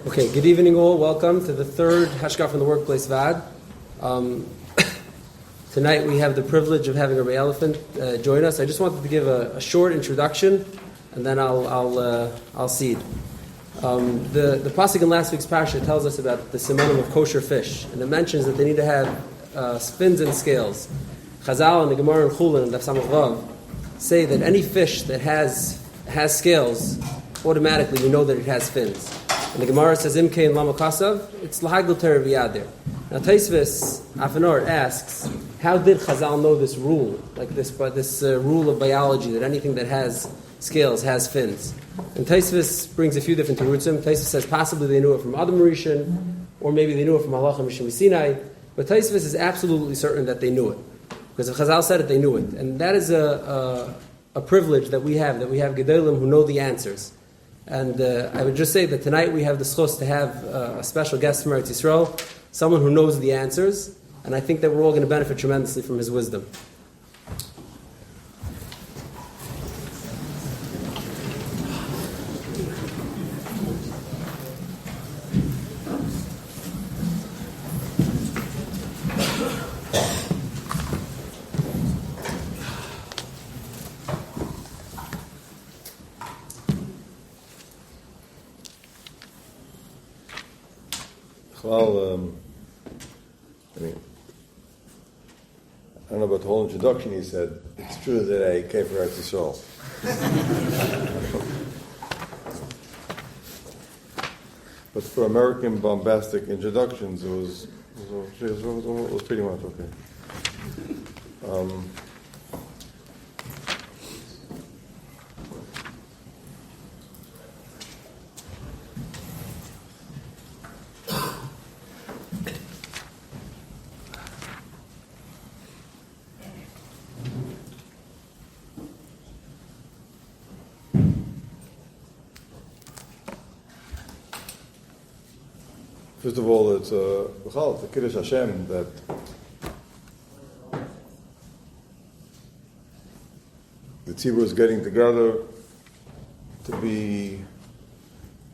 Okay, good evening all. Welcome to the third Hashkafa in the Workplace VAD. Tonight we have the privilege of having R Yoel join us. I just wanted to give a short introduction, and then I'll cede. The pasuk in last week's parsha tells us about the simanim of kosher fish, and it mentions that they need to have fins and scales. Chazal and the Gemara and Chulin and Daf Samach Vav say that any fish that has scales, automatically you know that it has fins. And the Gemara says, Imkein lama kasav, it's lahagl teraviyadir. Now Taisvis Afanor asks, how did Chazal know this rule, like this rule of biology, that anything that has scales has fins? And Taisvis brings a few different terutzim. Taisvis says possibly they knew it from Adam Rishon, or maybe they knew it from Halacha Mishim Sinai, but Taisvis is absolutely certain that they knew it. Because if Chazal said it, they knew it. And that is a privilege that we have Gedolim who know the answers. And I would just say that tonight we have the schos to have a special guest from Eretz Yisrael, someone who knows the answers, and I think that we're all going to benefit tremendously from his wisdom. Well, I don't know about the whole introduction. He said, it's true that I came for Eretz Yisrael. But for American bombastic introductions, it was pretty much okay. First of all, it's a Kiddush Hashem that the tzibur is getting together to be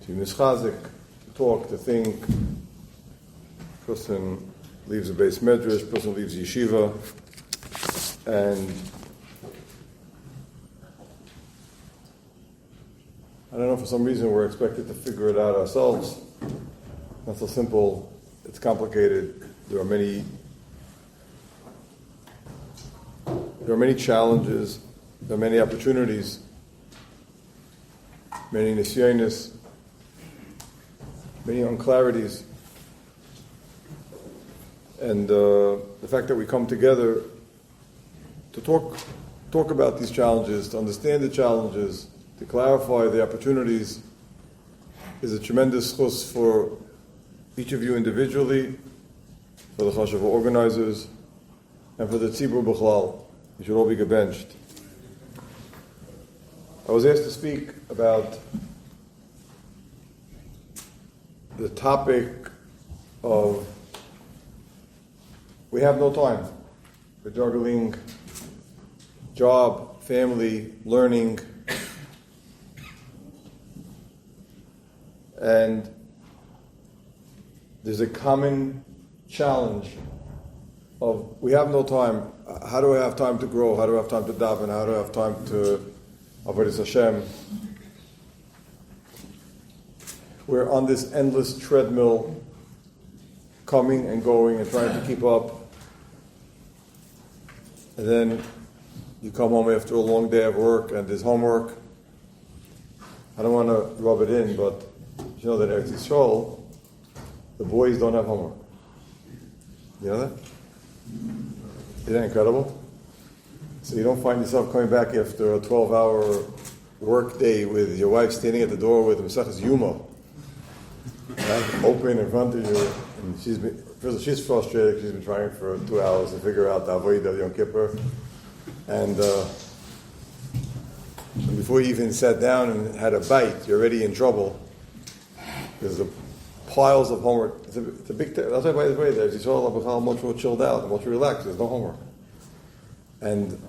mischazik, to talk, to think. Person leaves a base medrash, person leaves yeshiva, and I don't know, for some reason we're expected to figure it out ourselves. Not so simple. It's complicated. There are many challenges. There are many opportunities. Many nisyonis. Many unclarities. And the fact that we come together to talk about these challenges, to understand the challenges, to clarify the opportunities, is a tremendous chus for each of you individually, for the Hashkafa organizers, and for the tzibur b'chlal. You should all be gebenched. I was asked to speak about the topic of we have no time. We're juggling job, family, learning, and there's a common challenge of we have no time. How do I have time to grow? How do I have time to daven? How do I have time to avodas Hashem? We're on this endless treadmill, coming and going and trying to keep up. And then you come home after a long day of work and there's homework. I don't want to rub it in, but you know that Eretz Yisrael, the boys don't have homework. You know that? Isn't that incredible? So you don't find yourself coming back after a 12-hour work day with your wife standing at the door with Maseches Yuma, right? Open in front of you. And she's frustrated because she's been trying for 2 hours to figure out the Avodah of Yom Kippur. And before you even sat down and had a bite, you're already in trouble. Because the piles of homework. It's a big. That's why, by the way, there's Yisrael much more chilled out and much more relaxed. There's no homework, and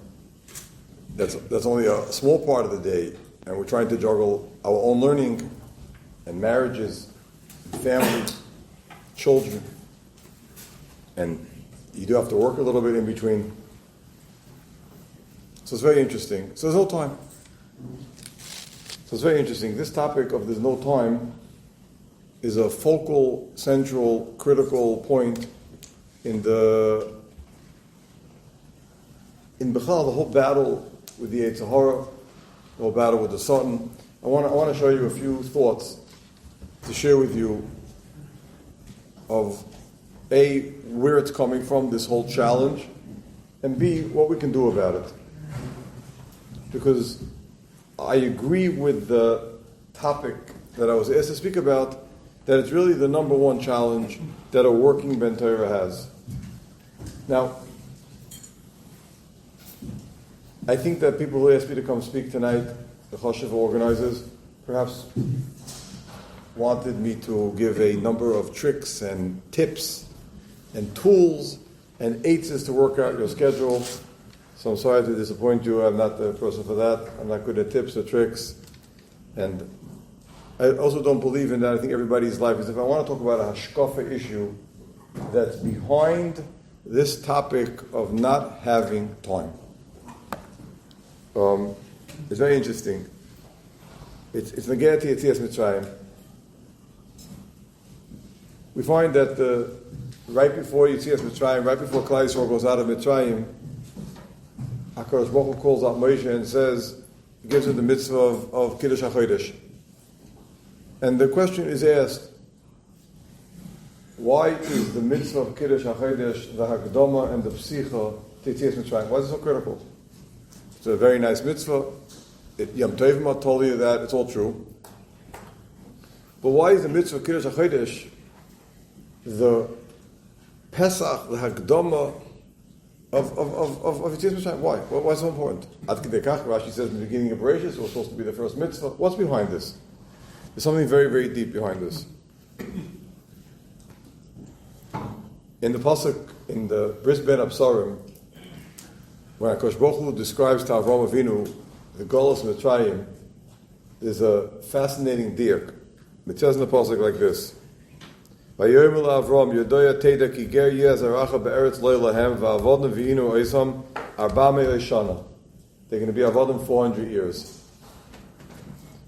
that's only a small part of the day. And we're trying to juggle our own learning and marriages, family, children, and you do have to work a little bit in between. So it's very interesting. So there's no time. So it's very interesting. This topic of there's no time is a focal, central, critical point in Bechal, the whole battle with the Yetzer Hara, the whole battle with the Satan. I want to show you a few thoughts to share with you of A, where it's coming from, this whole challenge, and B, what we can do about it. Because I agree with the topic that I was asked to speak about, that it's really the number one challenge that a working Ben Torah has. Now, I think that people who asked me to come speak tonight, the Hashkafa organizers, perhaps wanted me to give a number of tricks and tips and tools and aids to work out your schedule. So I'm sorry to disappoint you. I'm not the person for that. I'm not good at tips or tricks. And I also don't believe in that. I think everybody's life is, if I want to talk about a Hashkafa issue that's behind this topic of not having time. It's very interesting. It's Negea to Yetzias Mitzrayim. We find that right before Yetzias Mitzrayim, right before Klal Yisrael goes out of Mitzrayim, HaKadosh Baruch Hu calls out Moshe and says, he gives him the mitzvah of Kiddush HaChodesh. And the question is asked, why is the mitzvah of Kiddush HaChodesh, the Hakdama and the Psicha to Yetzias Mitzrayim? Why is it so critical? It's a very nice mitzvah. Yom Tovim told you that, it's all true. But why is the mitzvah of Kiddush HaChodesh the Pesach, the Hakdama of Yetzias Mitzrayim? Why? Why is it so important? Ad Kedei Kach, Rashi says in the beginning of Bereshis, it was supposed to be the first mitzvah. What's behind this? There's something very, very deep behind this. In the pasuk, in the Bris Ben Absarim, when HaKadosh Baruch Hu describes to Avraham Avinu the Golus Mitzrayim, there's a fascinating diak. It says in the pasuk like this: "Vayomer Avram Yodoya Teda Ki Ger Yeh Zaracha Be'eretz Lo Lahem VaAvodnu V'Inu Oisam Arba Me'ei Shana." They're going to be avodim 400 years.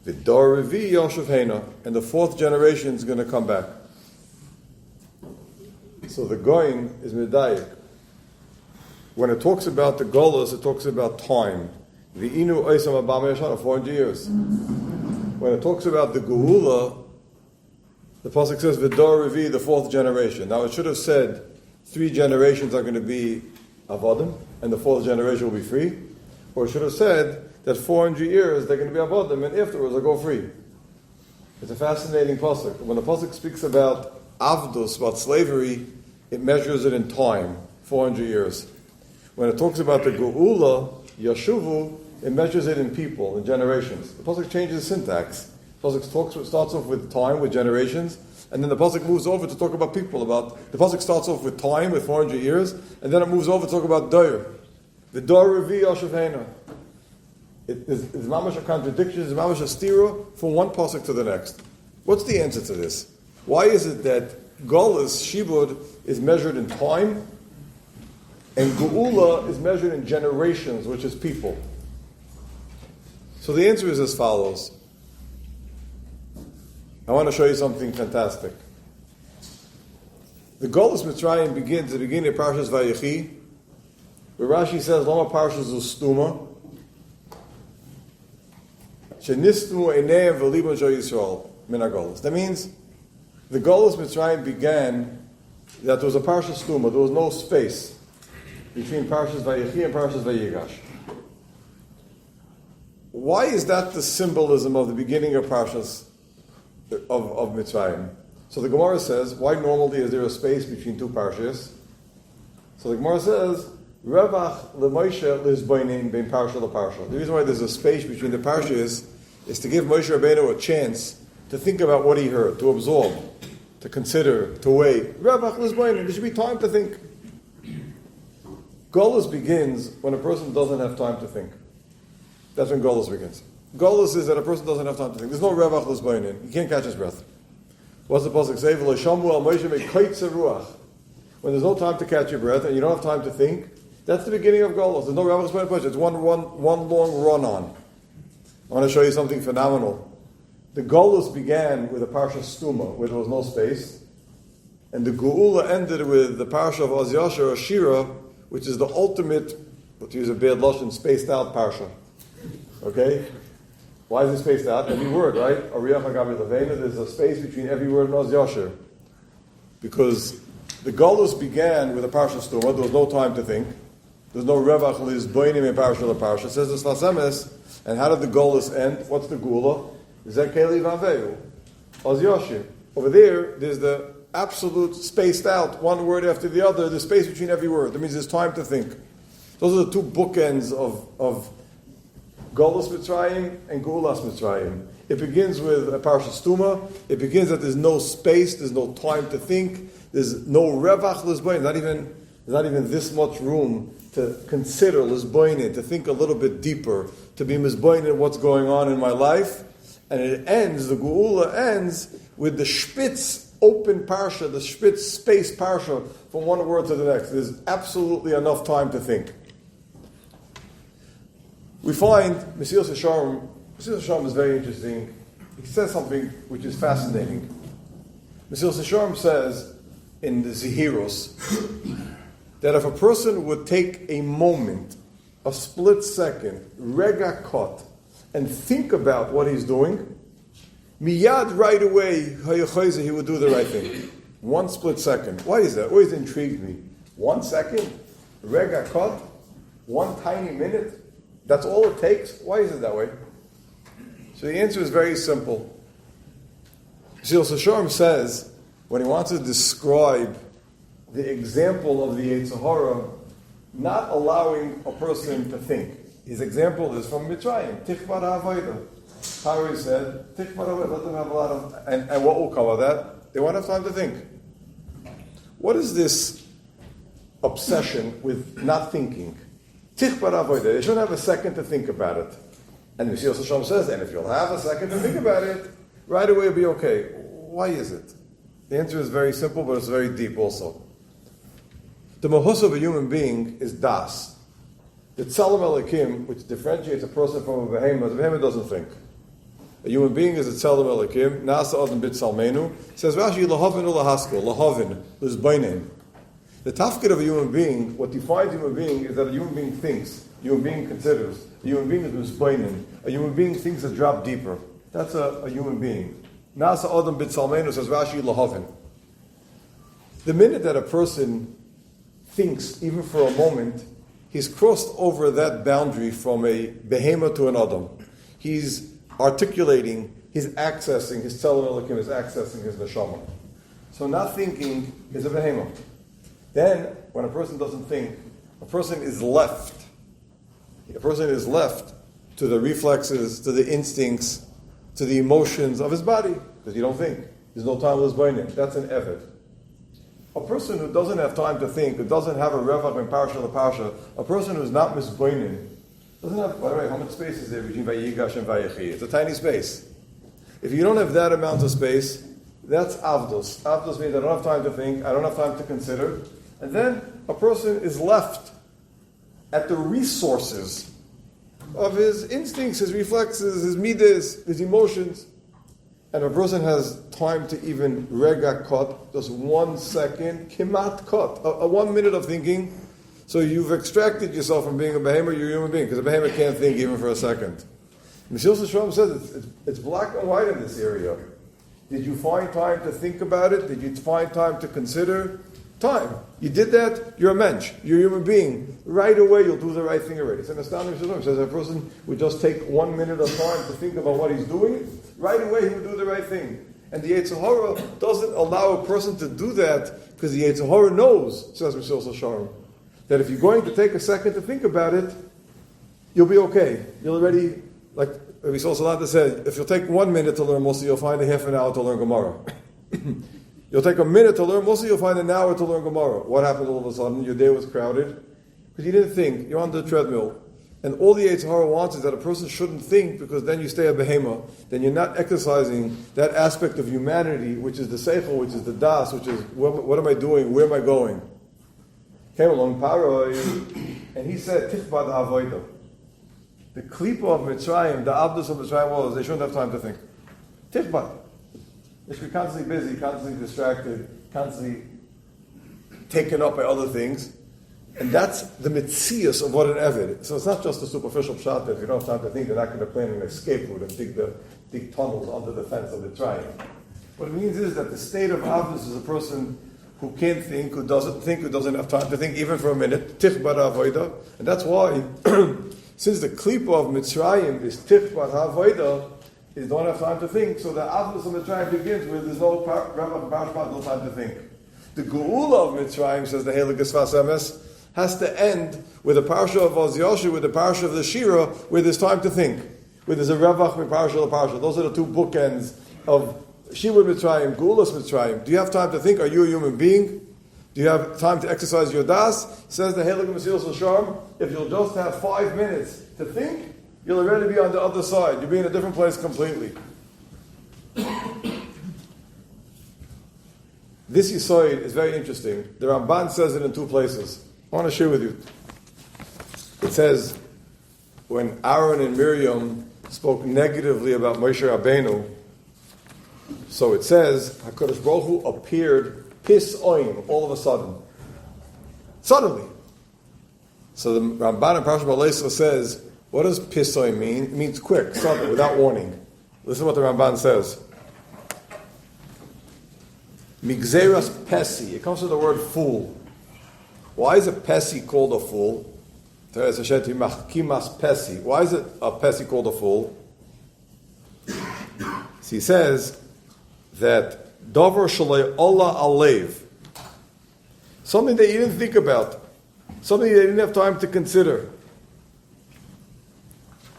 V'dor Revi Yoshev Heina, and the fourth generation is going to come back. So the going is medayik. When it talks about the Golus, it talks about time. V'inu Oisam Arba Me'ei Shana, 400 years. When it talks about the Geula, the pasuk says V'dor Revi, the fourth generation. Now it should have said 3 generations are going to be avodim, and the fourth generation will be free. Or it should have said that 400 years they're going to be avodim, and afterwards they'll go free. It's a fascinating pasuk. When the pasuk speaks about avdus, about slavery, it measures it in time, 400 years. When it talks about the geula, yashuvu, it measures it in people, in generations. The pasuk changes the syntax. The pasuk starts off with time, with generations, and then the pasuk moves over to talk about people. The pasuk starts off with time, with 400 years, and then it moves over to talk about doyer. The dor revi yoshev heina. It is mamash a contradiction, it's mamash a stira from one pasuk to the next. What's the answer to this? Why is it that Golus, Shibud, is measured in time, and Geula is measured in generations, which is people? So the answer is as follows. I want to show you something fantastic. The Golus Mitzrayim begins at the beginning of Parshas Vayechi, where Rashi says, Lama Parshas Ustuma, Shenistmu Eineim V'Libon Shel Yisrael Min HaGolus. That means the Golus Mitzrayim began that there was a Parshas Stuma, there was no space between Parshas Vayechi and Parshas Vayigash. Why is that the symbolism of the beginning of Parshas of Mitzrayim? So the Gemara says, why normally is there a space between 2 parshas? So the Gemara says, Revach leMoshe lizboinin bein parsha leparsha. The reason why there's a space between the parshas is to give Moshe Rabbeinu a chance to think about what he heard, to absorb, to consider, to weigh. Revach lizboinin. There should be time to think. Golus begins when a person doesn't have time to think. That's when Golus begins. Golus is that a person doesn't have time to think. There's no Revach lizboinin. He can't catch his breath. What's the pasuk say? V'lo shamu al Moshe mekoitze ruach. When there's no time to catch your breath and you don't have time to think, that's the beginning of Golos. There's no Rav explaining push. It's one long run on. I want to show you something phenomenal. The Golos began with a parsha Stuma, where there was no space, and the Geula ended with the parsha of Oz Yasher or Shira, which is the ultimate, to use a bad lashon, spaced out parsha. Okay? Why is it spaced out? Every word, right? Ariach Hagabi Levena, there's a space between every word in Oz Yasher. Because the Golos began with a parsha Stuma, there was no time to think. There's no Revach Liz Boinim in parsha the parsha. It says the Slasemes, and how did the Golos end? What's the Geula? Zekeli Vaveyu. Oz Yasher. Over there's the absolute spaced out, one word after the other, the space between every word. That means there's time to think. Those are the two bookends of Golos Mitzrayim and Geulas Mitzrayim. It begins with a Parsha Stuma. It begins that there's no space, there's no time to think, there's no Revach Lizboin, not even this much room to consider Lizboin, to think a little bit deeper, to be Mizboin in what's going on in my life. And it ends, the Geula ends with the Spitz open parsha, the Spitz space parsha from one word to the next. There's absolutely enough time to think. We find Mesilas Yesharim is very interesting. He says something which is fascinating. Mesilas Yesharim says in the Zehiros that if a person would take a moment, a split second, rega kot, and think about what he's doing, miyad right away, he would do the right thing. One split second. Why is that? Always intrigued me. 1 second, rega kot, one tiny minute. That's all it takes. Why is it that way? So the answer is very simple. Mesilas Yesharim says when he wants to describe the example of the Yetzer Hara not allowing a person to think. His example is from Mitzrayim. Tichvar ha'avodah. Pari said, Tichvar ha'avodah, let them have a lot of... And what will come of that? They won't have time to think. What is this obsession with not thinking? Tichvar ha'avodah. They shouldn't have a second to think about it. And Mesilas Yesharim says, and if you'll have a second to think about it, right away it'll be okay. Why is it? The answer is very simple, but it's very deep also. The mahus of a human being is das. The tzelem elikim, which differentiates a person from a behemoth doesn't think. A human being is a tzelem elikim. Nasa adam bit salmenu. Says Rashi, lahavin ulahaskol, lahavin, lizbainim. The tafkid of a human being, what defines a human being, is that a human being thinks, a human being considers, a human being is lizbainim, a human being thinks a drop deeper. That's a human being. Nasa adam bit salmenu, says Rashi, lahavin. The minute that a person thinks, even for a moment, he's crossed over that boundary from a behemoth to an adam. He's articulating, he's accessing, his tzelem elikim is accessing his neshama. So not thinking is a behemoth. Then, when a person doesn't think, a person is left. A person is left to the reflexes, to the instincts, to the emotions of his body, because you don't think. There's no time to lose. That's an eved. A person who doesn't have time to think, who doesn't have a revach in parsha the parsha, a person who's not misboinin, doesn't have, by the way, how much space is there between Vayigash and Vayechi? It's a tiny space. If you don't have that amount of space, that's avdos. Avdos means I don't have time to think, I don't have time to consider, and then a person is left at the resources of his instincts, his reflexes, his midas, his emotions. And a person has time to even rega kot, just 1 second, kimat kot, a 1 minute of thinking. So you've extracted yourself from being a behemoth, you're a human being, because a behemoth can't think even for a second. Mesilas Yesharim says it's black and white in this area. Did you find time to think about it? Did you find time to consider? Time. You did that, you're a mensch, you're a human being. Right away you'll do the right thing already. It's an astounding Shalom. It says a person would just take 1 minute of time to think about what he's doing, right away he would do the right thing. And the Yetzer Hara doesn't allow a person to do that because the Yetzer Hara knows, says Mesilas Yesharim, that if you're going to take a second to think about it, you'll be okay. You'll already, like Rabbi Salata said, if you'll take 1 minute to learn Musa, you'll find a half an hour to learn Gemara. You'll take a minute to learn Musa, you'll find an hour to learn Gemara. What happened all of a sudden? Your day was crowded because you didn't think. You're on the treadmill. And all the Yetzer Hara wants is that a person shouldn't think, because then you stay a behemoth. Then you're not exercising that aspect of humanity, which is the seichel, which is the das, which is what am I doing, where am I going? Came along Paroi, and he said, Tichbad ha'avodah. The klipa of Mitzrayim, the abdus of Mitzrayim was, they shouldn't have time to think. Tichbad. They should be constantly busy, constantly distracted, constantly taken up by other things. And that's the mitzias of what an eved is. So it's not just a superficial shot that if you don't have time to think, they're not going to plan an escape route and dig tunnels under the fence of Mitzrayim. What it means is that the state of abdus is a person who can't think, who doesn't have time to think even for a minute. Tichbad ha'avodah. And that's why, since the klipa of Mitzrayim is Tichbad ha'avodah, is don't have time to think, so the abdus of Mitzrayim begins with there's no no time to think. The geula of Mitzrayim, says the Heilige Sfas Emes, has to end with the parsha of Oz Yoshu, with the parsha of the Shira, where there's time to think, where there's a revach mi parsha to parsha. Those are the two bookends of Shira Mitzrayim, Geulas Mitzrayim. Do you have time to think? Are you a human being? Do you have time to exercise your das? Says the Heilige Mesilas L'Sharm, if you'll just have 5 minutes to think, you'll already be on the other side. You'll be in a different place completely. This Yisoid is very interesting. The Ramban says it in 2 places. I want to share with you. It says, when Aaron and Miriam spoke negatively about Moshe Rabbeinu, so it says, HaKadosh Baruch Hu appeared pis oim, all of a sudden. Suddenly. So the Ramban in Parashat Balesla says, what does pis oim mean? It means quick, sudden, without warning. Listen to what the Ramban says. Migzeras pesi. It comes from the word fool. Why is a pesi called a fool? Why is it a pesi called a fool? So he says that davar shalei Allah alev, something that you didn't think about, something that you didn't have time to consider.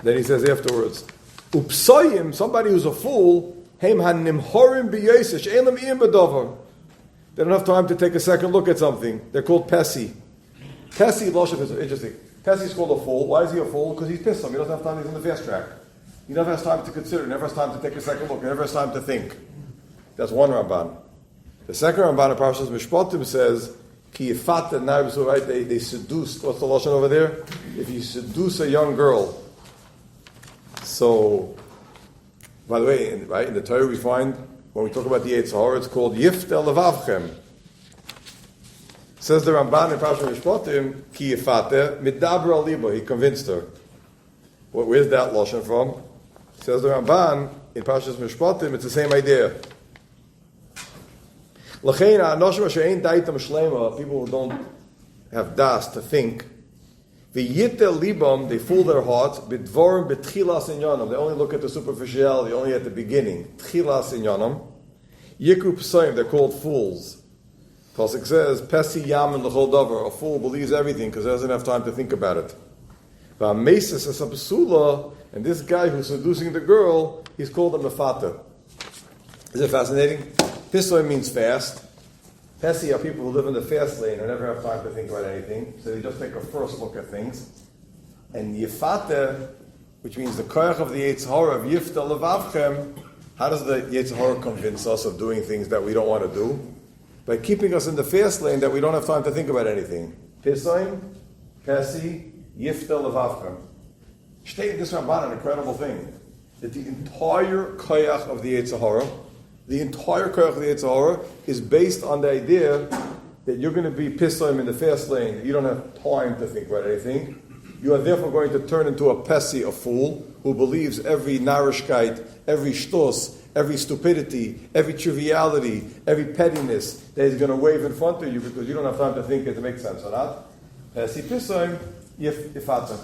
Then he says afterwards, upsayim, somebody who's a fool, heim hanimhorim b'yesesh elam iyim b'davar. They don't have time to take a second look at something. They're called pesi. Pesi, Loshev, is interesting. Pesi is called a fool. Why is he a fool? Because he's pissed. He doesn't have time. He's in the fast track. He never has time to consider. He never has time to take a second look. He never has time to think. That's one Ramban. The second Ramban of Parshas Mishpatim says, Ki yifata na'ibsu, right? They seduced. What's the Lashon over there? If you seduce a young girl. So, by the way, in the Torah we find, when we talk about the Yetzer Hara, it's called Yiftel Levavchem. Says the Ramban in Parashat Mishpatim, Ki Yifate Midaber Al Libo. He convinced her. Where's that lashon from? Says the Ramban in Parashat Mishpatim. It's the same idea. L'chein ha'anoshim asher ein daitam shlema, people who don't have das to think. V'yitel libam, they fool their hearts. B'dvorim b'tchilas inyanam. They only look at the superficiality, only at the beginning. Tchilas inyanam. Yikru p'sayim, they're called fools. Pasuk says, Pesi yamin l'chol davar. A fool believes everything because he doesn't have time to think about it. V'amesis es ha'pesula, and this guy who's seducing the girl, he's called a mefata. Is it fascinating? Pisoy means fast. Pesi are people who live in the fast lane and never have time to think about anything, so they just take a first look at things. And Yifate, which means the koyach of the Yetzer Hara, of Yifta Levavchem, how does the Yetzer Hara convince us of doing things that we don't want to do? By keeping us in the fast lane that we don't have time to think about anything. Pisoim, Pesi, Yifta Levavchem. State this Ramban, an incredible thing, that the entire koyach of the Yetzer Hara, the entire koyach of the Yetzer Hara is based on the idea that you're going to be pisoim in the fast lane, that you don't have time to think about anything. You are therefore going to turn into a pesi, a fool, who believes every narishkeit, every shtos, every stupidity, every triviality, every pettiness that is going to wave in front of you because you don't have time to think it to make sense or not. Pesi pisoim, yifata.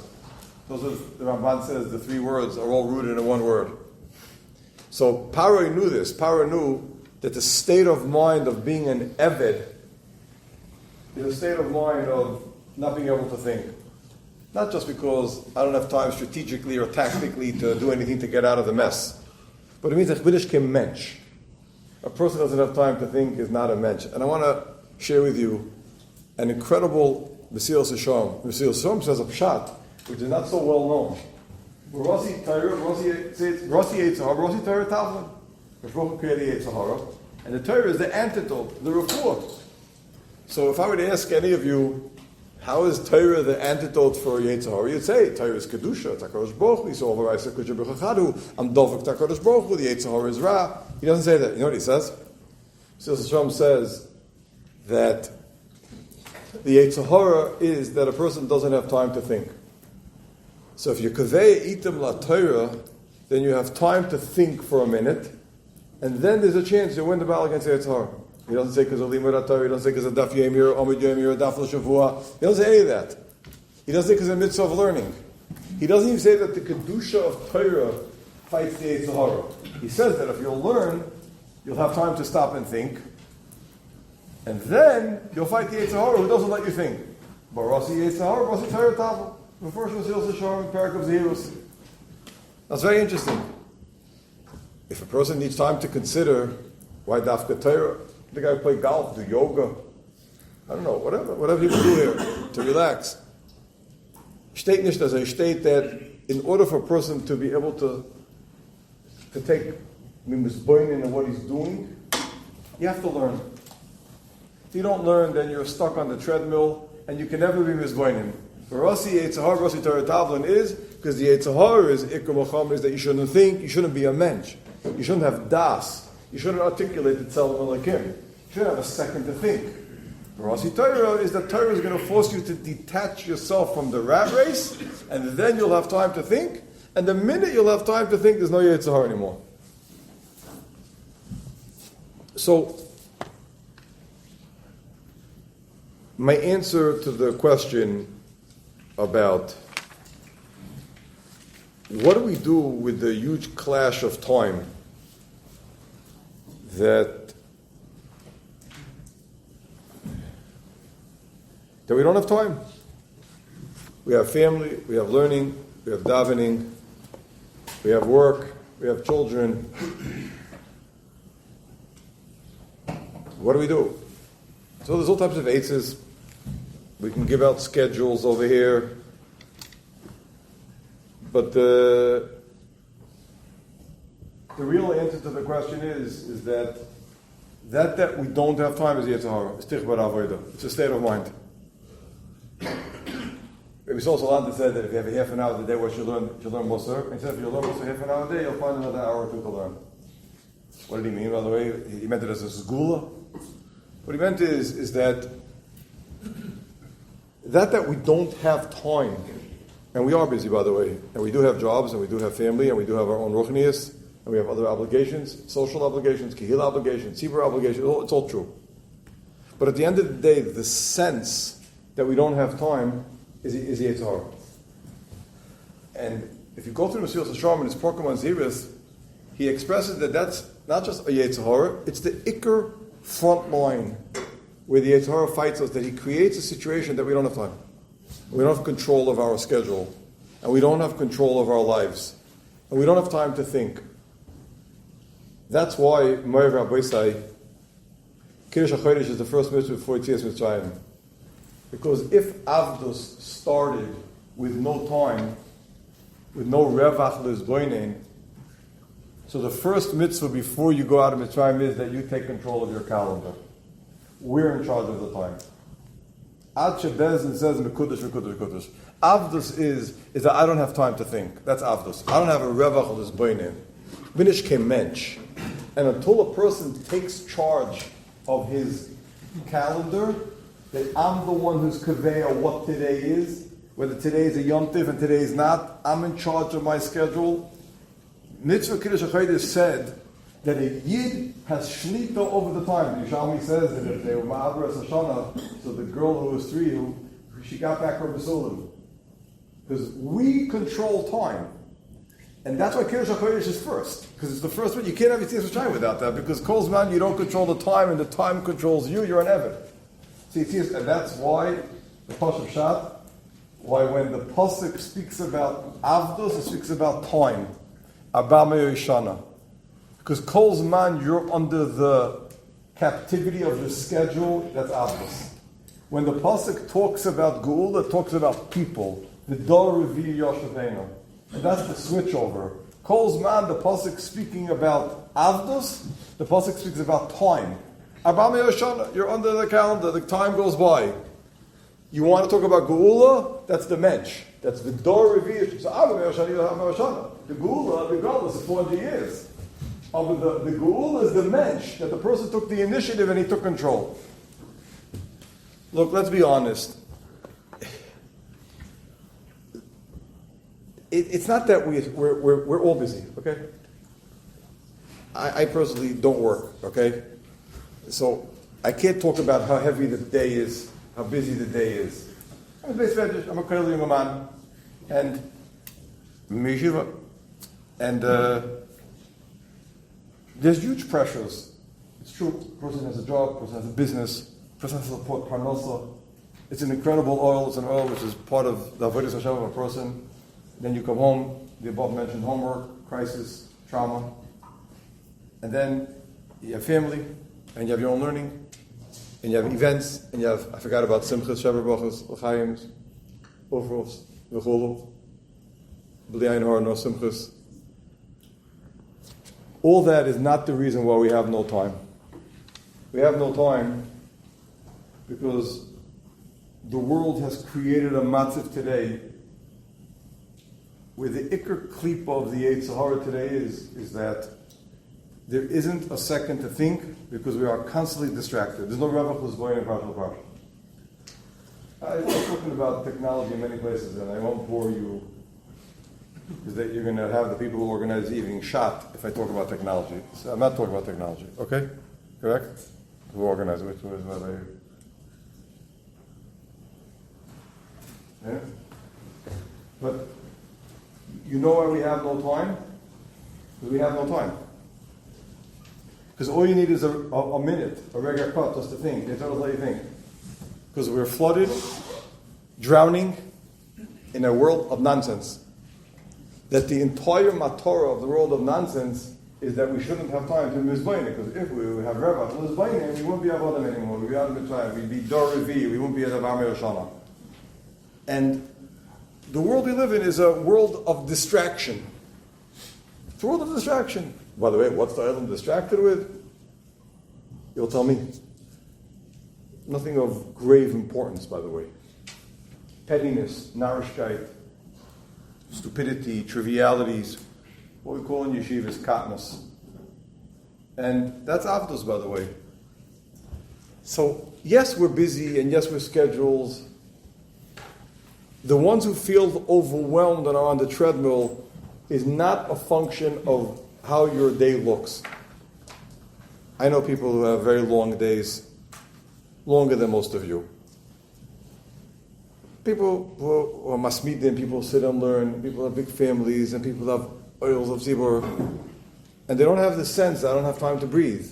Those are, the Ramban says, the 3 words are all rooted in one word. So Paro knew this. Paro knew that the state of mind of being an eved is a state of mind of not being able to think. Not just because I don't have time strategically or tactically to do anything to get out of the mess. But it means that Chvidish kein mensch. A person doesn't have time to think is not a mensch. And I want to share with you an incredible Mesilas Yesharim. Mesilas Yesharim says a pshat which is not so well known. Rossi Torah, Rossi Yitzhahara, Rossi Torah Tavlin. Rossi created Yitzhahara. And the Torah is the antidote, the refuah. So if I were to ask any of you, how is Torah the antidote for Yitzhahara? You'd say, Torah is Kedusha, it's HaKadosh Baruch Hu, so over Isaac Kedusha B'chachadu, I'm Dovek HaKadosh Baruch Hu, the Yitzhahara is Ra. He doesn't say that. You know what he says? Hashem says that the Yitzhahara is that a person doesn't have time to think. So if you kaveh item la Torah, then you have time to think for a minute, and then there's a chance you win the battle against the Yitzhahara. He doesn't say because of limud Torah. He doesn't say because of daf yemir, amud yemir, daf l'shavua. He doesn't say any of that. He doesn't say because of the mitzvah of learning. He doesn't even say that the kedusha of Torah fights the Yitzhahara. He says that if you'll learn, you'll have time to stop and think, and then you'll fight the Yitzhahara who doesn't let you think. Barasi Yitzhahara, Barasi Torah Tavl. The first was Hilsa Sharm and Parak of Zehirus. That's very interesting. If a person needs time to consider why dafka Torah, the guy play golf, do yoga, I don't know, whatever you can do here to relax. Steht nicht, as I state that in order for a person to be able to take misboinin in what he's doing, you have to learn. If you don't learn, then you're stuck on the treadmill, and you can never be misboinin. For Rossi Yitzhahara, Rossi Torah Tavlin is because the Yitzhahara is Iker Macham, is that you shouldn't think, you shouldn't be a mensch, you shouldn't have das. You shouldn't articulate it like him. You shouldn't have a second to think. Rossi Torah is that Torah is going to force you to detach yourself from the rat race, and then you'll have time to think. And the minute you'll have time to think, there's no Yitzhahara anymore. So, my answer to the question about what do we do with the huge clash of time that we don't have time. We have family, we have learning, we have davening, we have work, we have children. What do we do? So there's all types of eitzes. We can give out schedules over here. But the real answer to the question is that we don't have time is Yitzhahara. It's a state of mind. Rabbi Salant said that if you have a half an hour a day, what you learn Musar. He said if you learn Musar half an hour a day, you'll find another hour or two to learn. What did he mean, by the way? He meant it as a segula. What he meant is that we don't have time, and we are busy, by the way, and we do have jobs, and we do have family, and we do have our own ruchnius, and we have other obligations, social obligations, kehillah obligations, tzibur obligations, it's all true. But at the end of the day, the sense that we don't have time is Yitzhahara. And if you go through Mesilas Yesharim and his Prokem on Ziris, he expresses that that's not just a Yitzhahara, it's the Iker front line where the Yitzhahara fights us, that he creates a situation that we don't have time. We don't have control of our schedule, and we don't have control of our lives, and we don't have time to think. That's why Meir Rabbi say, Kiddush HaChodesh is the first mitzvah before Yetzias Mitzrayim. Because if Avdus started with no time, with no Revach Lizboinin, so the first mitzvah before you go out of Mitzrayim is that you take control of your calendar. We're in charge of the time. Ad Shebezin says Mekudesh, Mekudesh, Mekudesh. Avdus is that I don't have time to think. That's Avdus. I don't have a Revach Lizboinin. Minish kemench. And until a person takes charge of his calendar, that I'm the one who's kaveh what today is, whether today is a Yom Tiv and today is not, I'm in charge of my schedule. Mitzvah Kiddush HaChodesh said that a Yid has shlita over the time. Yishalmi says that if they were Ma'abra Sashana, so the girl who was 3, she got back her Basulim. Because we control time. And that's why Kiddush HaChodesh is first. Because it's the first one. You can't have Yetzias Mitzrayim without that. Because Kol Zman, you don't control the time, and the time controls you. You're an Eved. See, and that's why the Pasuk Shat, why when the Pasuk speaks about Avdus, it speaks about time. Abba Me'yoshana. Because Kol Zman, you're under the captivity of your schedule, that's Avdus. When the Pasuk talks about Geula, it talks about people. The Dor Revi Yoshavena. And that's the switchover. Kol Zman, the Pasuk speaking about Avdus, the Pasuk speaks about time. Abame Yoshana, you're under the calendar, the time goes by. You want to talk about Geula? That's the Mensch. That's the Dor Revi. So Abame Yoshana, the Geula, regardless of 400 years. The Geula is the Mensch, that the person took the initiative and he took control. Look, let's be honest. It's not that we're all busy, okay? I personally don't work, okay? So I can't talk about how heavy the day is, how busy the day is. I'm a Kollel young man, and Meshiva, and there's huge pressures. It's true. A person has a job, a person has a business, a person has to support parnasa. It's an incredible oil. It's an oil which is part of the avodas Hashem of a person. Then you come home, the above mentioned homework, crisis, trauma, and then you have family, and you have your own learning, and you have events, and you have, I forgot about Simchas, Shavuot Brachos, L'chaims, Ofros, V'cholo, B'li Ein Har, no Simchas. All that is not the reason why we have no time. We have no time because the world has created a matziv today where the Iker Klipa of the Yetzer Hara today is that there isn't a second to think because we are constantly distracted. There's no Ravach who's going in Parsha Parsha. I'm talking about technology in many places, and I won't bore you because that you're going to have the people who organize the evening shot if I talk about technology. So I'm not talking about technology, okay? Correct? Who organized it? Who is that? Yeah? But you know why we have no time? Because we have no time. Because all you need is a minute, a regular cut, just to think. They tell us what you think. Because we're flooded, drowning in a world of nonsense. That the entire matorah of the world of nonsense is that we shouldn't have time to mizbayin. Because if we would have Reva to mizbayin, we wouldn't be Avodim anymore. We'd be out of Mitzrayim. We'd be Dor Revi. We wouldn't be at Avame Yoshana. And the world we live in is a world of distraction. It's a world of distraction. By the way, what's the item distracted with? You'll tell me. Nothing of grave importance, by the way. Pettiness, narishkeit, stupidity, trivialities, what we call in yeshiva is katnus. And that's avdos, by the way. So, yes, we're busy, and yes, we're schedules. The ones who feel overwhelmed and are on the treadmill is not a function of how your day looks. I know people who have very long days, longer than most of you. People who are masmidim, people who sit and learn, people have big families, and people have oils of zibur, and they don't have the sense, I don't have time to breathe.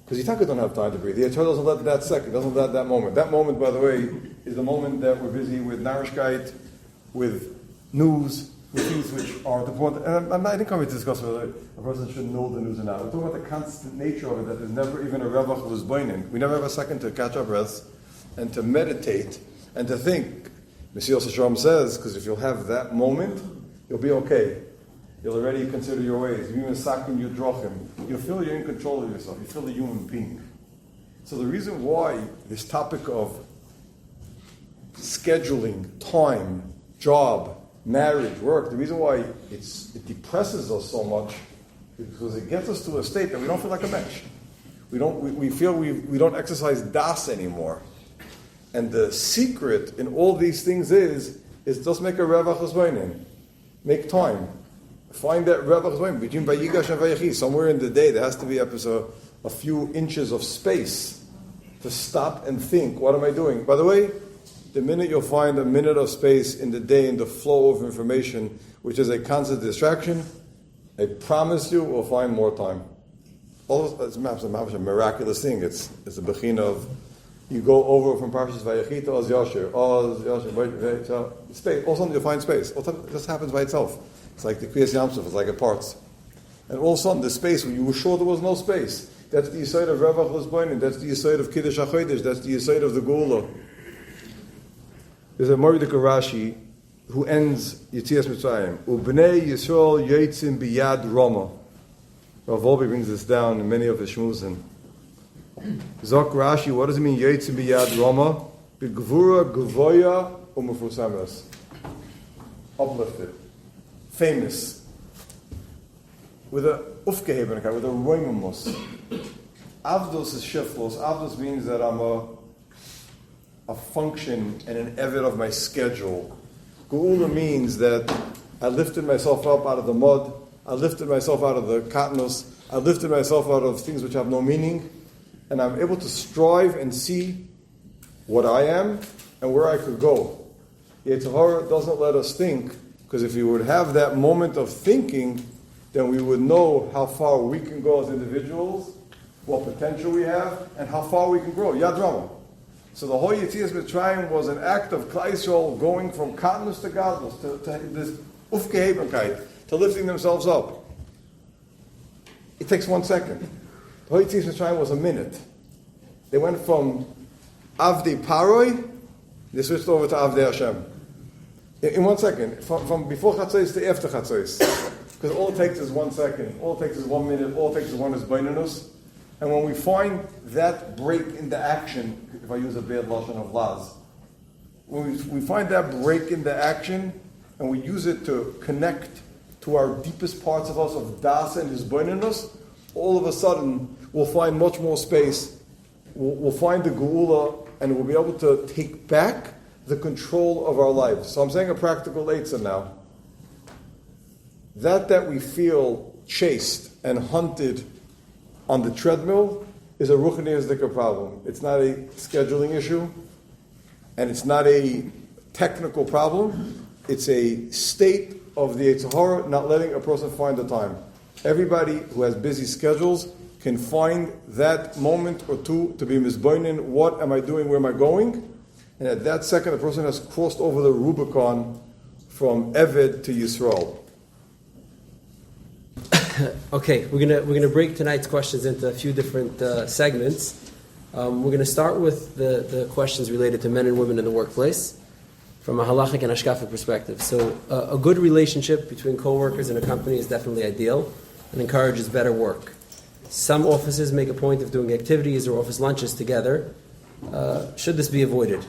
Because Yitaka don't have time to breathe. The Torah doesn't let that second, doesn't let that moment. That moment, by the way, is the moment that we're busy with narishkeit, with news, with things which are the point. And I didn't come here to discuss whether a person should know the news or not. I'm talking about the constant nature of it, that there's never even a revach who's boinin. We never have a second to catch our breaths and to meditate and to think. Messiah Shalom says, because if you'll have that moment, you'll be okay. You'll already consider your ways. You'll feel you're in control of yourself. You feel a human being. So the reason why this topic of scheduling, time, job, marriage, work, the reason why it depresses us so much is because it gets us to a state that we don't feel like a mensch. We feel we don't exercise das anymore. And the secret in all these things is just make a revach hasbainim. Make time. Find that revach hasbainim between Vayigash and Vayechi. Somewhere in the day there has to be a few inches of space to stop and think, what am I doing? By the way, the minute you'll find a minute of space in the day in the flow of information, which is a constant distraction, I promise you we'll find more time. It's a miraculous thing. It's a bechina of, you go over from Parshas Vayechi to Oz Yasher, space. All of a sudden you'll find space. It just happens by itself. It's like the Kriyas Yamsuf, it's like a parts. And all of a sudden the space where you were sure there was no space, that's the Yisayid of Revach L'Zboinin, that's the Yisayid of Kiddush HaChodesh, that's the Yisayid of the Gula. There's a Moridika Rashi who ends Yetzias Mitzrayim. Ubnei Yisrael Yotzim Biyad Roma. Rav Wolbe brings this down in many of his shmuzim. Zok Rashi, what does it mean Yotzim Biyad Roma? B'gvura Gvoya U'Mefusamas. Uplifted. Famous. With a ufgehebenkeit, with a roimamus. Avdos is shiflos. Avdos means that I'm a function and an eved of my schedule. Geula means that I lifted myself up out of the mud, I lifted myself out of the katnos, I lifted myself out of things which have no meaning, and I'm able to strive and see what I am and where I could go. Yetzer Hara doesn't let us think, because if we would have that moment of thinking, then we would know how far we can go as individuals, what potential we have, and how far we can grow. Yad Rama. So the whole Yetzias Mitzrayim was an act of Klal Yisrael going from katnus to gadlus, to this ufgehebenkeit, to lifting themselves up. It takes 1 second. The whole Yetzias Mitzrayim was a minute. They went from Avdei Paroi, they switched over to Avdei Hashem. In 1 second, from before Chatzos to after Chatzos. Because all it takes is 1 second, all it takes is 1 minute, all it takes is one is Bainanus. And when we find that break into action, if I use a bad lashon of Laz, when we find that break into action, and we use it to connect to our deepest parts of us, of Das and His Bainanus, all of a sudden we'll find much more space, we'll find the Geula, and we'll be able to take back the control of our lives. So I'm saying a practical eitzah now. That we feel chased and hunted on the treadmill is a ruchni yazdika problem. It's not a scheduling issue, and it's not a technical problem. It's a state of the Yetzer Hara not letting a person find the time. Everybody who has busy schedules can find that moment or two to be misboinin. What am I doing? Where am I going? And at that second, the person has crossed over the Rubicon from Eved to Yisrael. Okay, we're gonna break tonight's questions into a few different segments. We're gonna start with the questions related to men and women in the workplace from a halachic and hashkafa perspective. So a good relationship between co-workers in a company is definitely ideal and encourages better work. Some offices make a point of doing activities or office lunches together. Should this be avoided?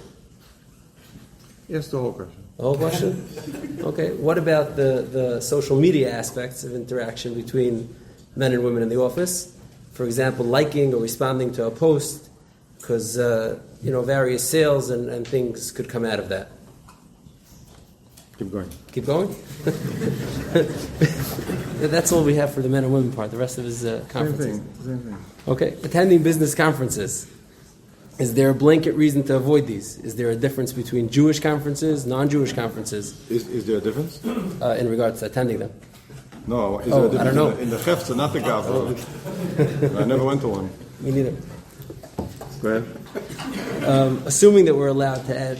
Yes, the whole question. The whole question? Okay. What about the social media aspects of interaction between men and women in the office? For example, liking or responding to a post, because various sales and things could come out of that. Keep going. Keep going? That's all we have for the men and women part. The rest of his conferences. Same thing. Okay. Attending business conferences. Is there a blanket reason to avoid these? Is there a difference between Jewish conferences, non-Jewish conferences? Is there a difference? In regards to attending them? No, is there a difference I don't know. in the Hefza, not the Gavra? I never went to one. Me neither. Go ahead. Assuming that we're allowed to add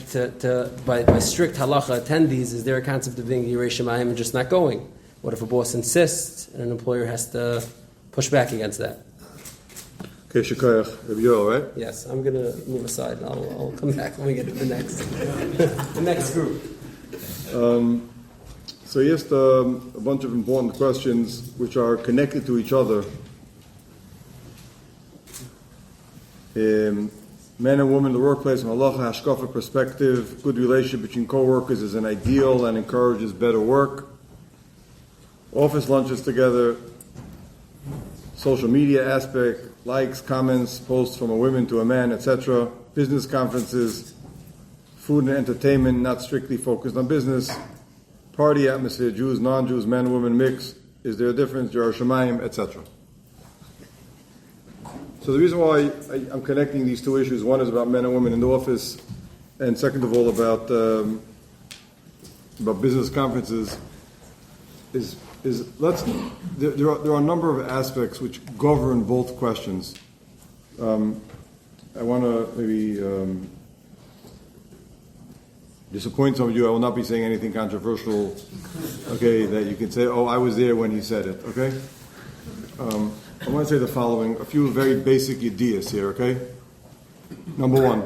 by strict halacha attend these, is there a concept of being Yirei Shemayim and just not going? What if a boss insists and an employer has to push back against that? Okay, Shikoyach, R Yoel, right? Yes, I'm going to move aside and I'll come back when we get to the next group. So yes, a bunch of important questions which are connected to each other. Men and women in the workplace, from halacha hashkafa perspective, good relationship between co-workers is an ideal and encourages better work. Office lunches together, social media aspect, likes, comments, posts from a woman to a man, etc. Business conferences, food and entertainment, not strictly focused on business. Party atmosphere, Jews, non-Jews, men and women mix. Is there a difference? Yirei Shemayim, etc. So the reason why I'm connecting these two issues, one is about men and women in the office, and second of all about business conferences, there are a number of aspects which govern both questions. I want to maybe disappoint some of you. I will not be saying anything controversial, okay, that you can say, oh, I was there when he said it, okay? I want to say the following, a few very basic ideas here, okay? Number one,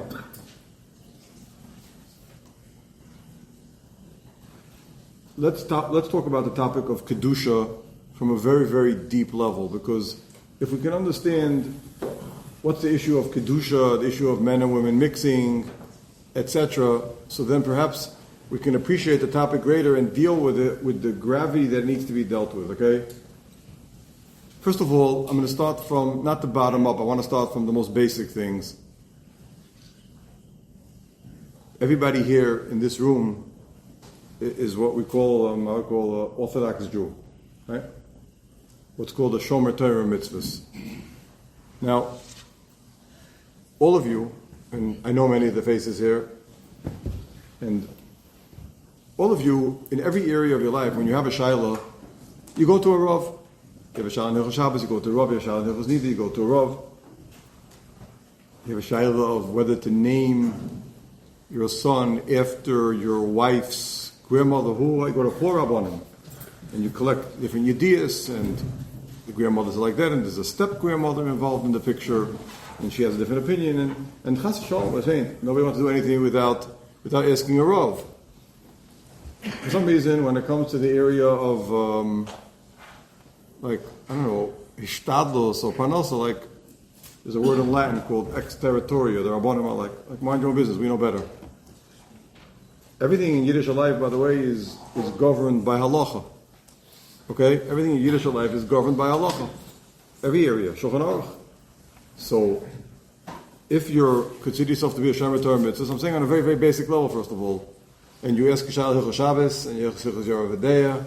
let's talk about the topic of kedusha from a very, very deep level, because if we can understand what's the issue of kedusha, the issue of men and women mixing, etc., so then perhaps we can appreciate the topic greater and deal with it with the gravity that needs to be dealt with. Okay. First of all, I'm going to start from not the bottom up. I want to start from the most basic things. Everybody here in this room is what we call Orthodox Jew, right? What's called a Shomer Torah mitzvahs. Now, all of you, and I know many of the faces here, and all of you, in every area of your life, when you have a shayla, you go to a Rav. You have a shayla in Hilchos Shabbos, you go to a Rav. You have a shayla in Hilchos Nida, you go to a Rav. You have a shayla of whether to name your son after your wife's grandmother, who I go to 4 Rabbanim, and you collect different yediyas, and the grandmothers are like that, and there's a step-grandmother involved in the picture, and she has a different opinion, and Chas Shalom was saying, nobody wants to do anything without asking a Rav. For some reason, when it comes to the area of, hishtadlos or parnasa, like, there's a word in Latin called ex territoria. The Rabbanim are like, mind your own business, we know better. Everything in Yiddish life, by the way, is governed by halacha. Okay? Everything in Yiddish life is governed by halacha. Every area, Shulchan Aruch. So, if you consider yourself to be a Shomer Torah mitzvah, I'm saying on a very, very basic level, first of all, and you ask Yishal Hilchos Shabbos, and you ask Hilchos Yoreh V'Deya,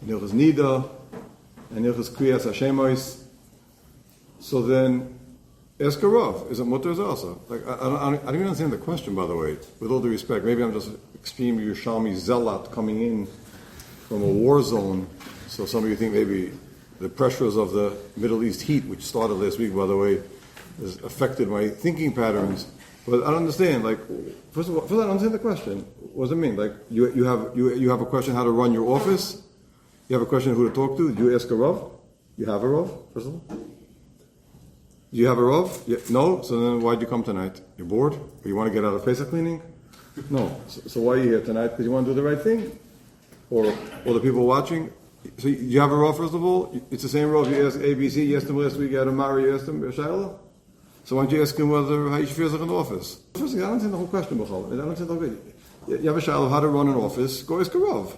and Hilchos Nida, and Hilchos Kriyas HaShemois, so then ask a Rav. Is it mutter or is it also? Like, I don't even understand the question, by the way, with all due respect. Maybe I'm just extreme Yerushalmi zealot coming in from a war zone, so some of you think maybe the pressures of the Middle East heat, which started last week, by the way, has affected my thinking patterns. But I don't understand. Like, first of all, I don't understand the question. What does it mean? Like, you have a question how to run your office. You have a question who to talk to. Do you ask a Rav? You have a Rav, first of all. Do you have a Rav? Yeah. No. So then, why'd you come tonight? You're bored, or you want to get out of Pesach cleaning? No. So why are you here tonight? Because you want to do the right thing, or the people watching. So you have a Rav, first of all. It's the same Rav. You asked ABC. You asked him last week. You had a Mari. You asked him Shayla. So why don't you ask him how he feels like in the office? First thing, I don't understand the whole question, B'chol. I don't understand the whole question. You have a shayla of how to run an office, go ask a Rav.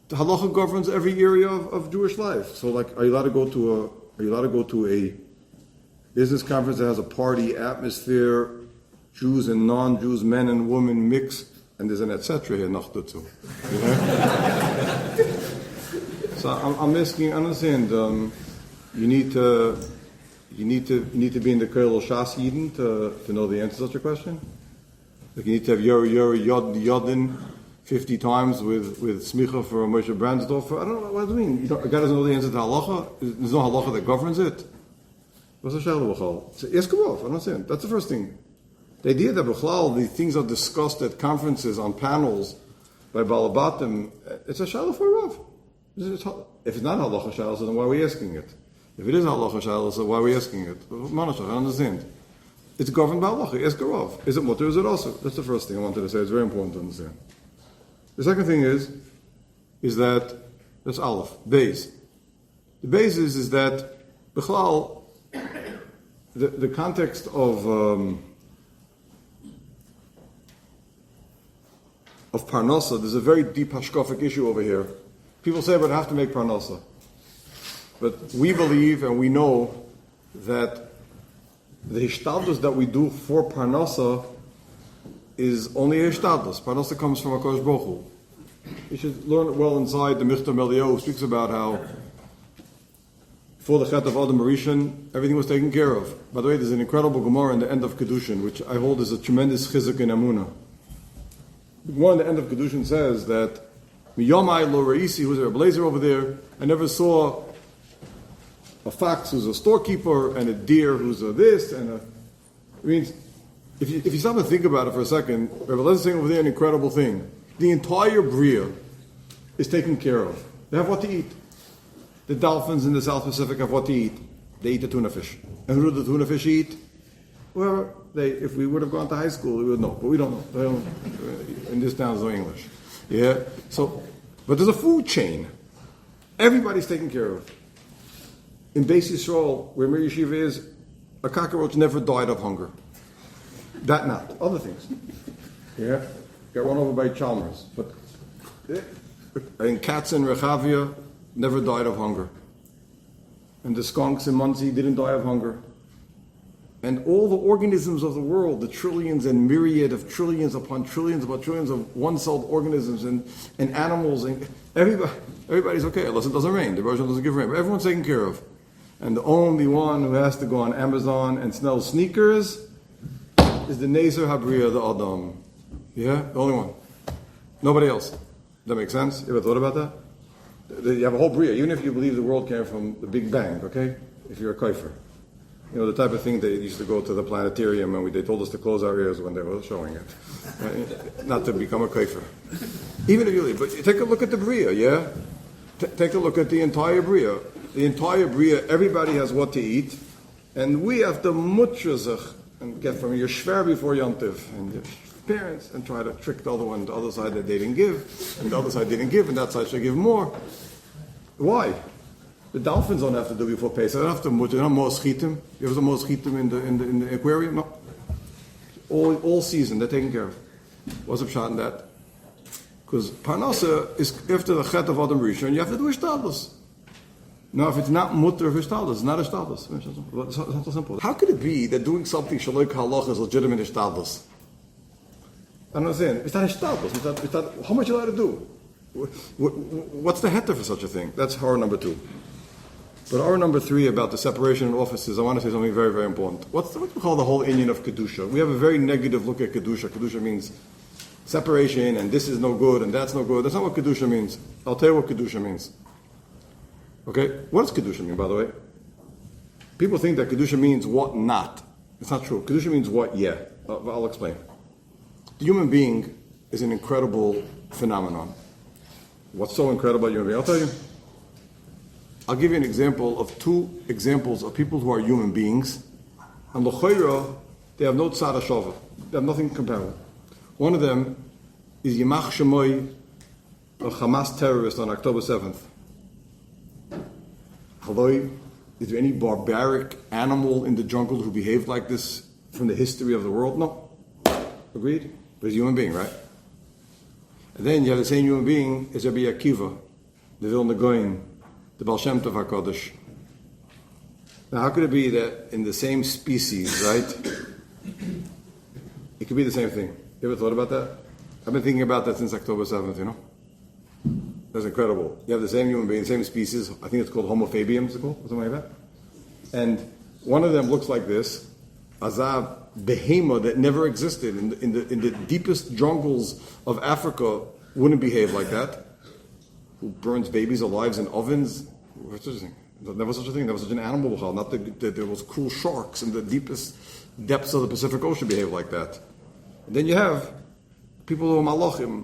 The halacha governs every area of Jewish life. So, like, are you allowed to go to a business conference that has a party atmosphere, Jews and non-Jews, men and women mix, and there's an etc. here, noch dazu. So I'm asking, I understand, you need to be in the Kollel Shas Yidden to know the answer to such a question. Like, you need to have Yodin 50 times with Smicha for Moshe Brandsdorfer. I don't know what do you mean. A guy doesn't know the answer to halacha. There's no halacha that governs it. What's the shayla b'chal? Ask him off. I don't understand. That's the first thing. The idea that b'chlal the things are discussed at conferences on panels by Balabatim, it's a shayla for a Rav. If it's not halacha shayla, so then why are we asking it? If it is halacha shayla, so why are we asking it? Manashach, I understand. It's governed by halacha. Ask a Rav. Is it mutter? Is it also? That's the first thing I wanted to say. It's very important to understand. The second thing is that that's aleph, beis. The beis is that b'chlal, the context of parnasa. There's a very deep hashkafic issue over here. People say, but I have to make parnasa. But we believe and we know that the hishtadlus that we do for parnasa is only a hishtadlus. Parnasa comes from HaKadosh Baruch Hu. You should learn it well inside the Michtav Eliyahu, speaks about how before the Chet of Adam Rishon, everything was taken care of. By the way, there's an incredible Gemara in the end of Kedushin, which I hold is a tremendous chizuk in Amunah. The Gemara in the end of Kedushin says that Miyomai lo reisi, who's a blazer over there, I never saw a fox who's a storekeeper and a deer who's a this and a... It means, if you stop and think about it for a second, let's say over there an incredible thing. The entire Bria is taken care of. They have what to eat. The dolphins in the South Pacific have what to eat. They eat the tuna fish. And who do the tuna fish eat? Well, if we would have gone to high school, we would know. But we don't know. In this town, there's no English. Yeah? So, But there's a food chain. Everybody's taken care of. In Beis Yisrael, where Mir Yeshiva is, a cockroach never died of hunger. That not. Other things. Yeah? Got run over by Chalmers. But in cats in Rechavia never died of hunger. And the skunks in Muncie didn't die of hunger. And all the organisms of the world, the trillions and myriad of trillions upon trillions of one-celled organisms and animals, and everybody's okay, unless it doesn't rain. The Rosh doesn't give rain. But everyone's taken care of. And the only one who has to go on Amazon and smell sneakers is the Nezer Habriya, the Adam. Yeah? The only one. Nobody else. That makes sense? You ever thought about that? You have a whole Bria, even if you believe the world came from the Big Bang, okay? If you're a kaifer. You know, the type of thing they used to go to the planetarium and they told us to close our ears when they were showing it. Right? Not to become a kaifer. Even if you believe, but take a look at the Bria, yeah? Take a look at the entire Bria. The entire Bria, everybody has what to eat, and we have to mutchazach and get from your shver before Yantiv and your parents and try to trick the other one, the other side that they didn't give, and the other side didn't give, and that side should give more. Why? The dolphins don't have to do before Pesach. They don't have to mutch. They don't moschitim. You ever moschitim in the aquarium? No. All season they're taken care of. What's up shot in that? Because Parnasa is after the chet of Adam Rishon, you have to do ishtadlus. Now, if it's not mutter for ishtadlus, it's not ishtadlus. It's not so simple. How could it be that doing something shaloi k'halach is legitimate ishtadlus? I don't understand. It's not ishtadlus. It's not, how much are you allowed to do? What's the heter for such a thing? That's horror number 2. But our number 3 about the separation in offices, I want to say something very, very important. What we call the whole Indian of Kedusha? We have a very negative look at Kedusha. Kedusha means separation, and this is no good, and that's no good. That's not what Kedusha means. I'll tell you what Kedusha means. Okay? What does Kedusha mean, by the way? People think that Kedusha means what not. It's not true. Kedusha means what yeah. I'll explain. The human being is an incredible phenomenon. What's so incredible about human being? I'll tell you. I'll give you an example of 2 examples of people who are human beings. And l'choira, they have no tzara shava. They have nothing comparable. One of them is Yimach Shemoy, a Hamas terrorist on October 7th. Haloi, is there any barbaric animal in the jungle who behaved like this from the history of the world? No. Agreed? But he's a human being, right? And then you have the same human being as Rabbi Akiva, the Vilna Goyen, the Baal Shem Tov HaKadosh. Now, how could it be that in the same species, right, it could be the same thing? You ever thought about that? I've been thinking about that since October 7th, you know? That's incredible. You have the same human being, same species. I think it's called Homo fabium, or something like that. And one of them looks like this, Azab Behema, that never existed in the deepest jungles of Africa, wouldn't behave like that. Who burns babies alive in ovens? What's such a thing? Never such a thing. There was such an animal. Not there was cruel sharks in the deepest depths of the Pacific Ocean behave like that. And then you have people who are malachim,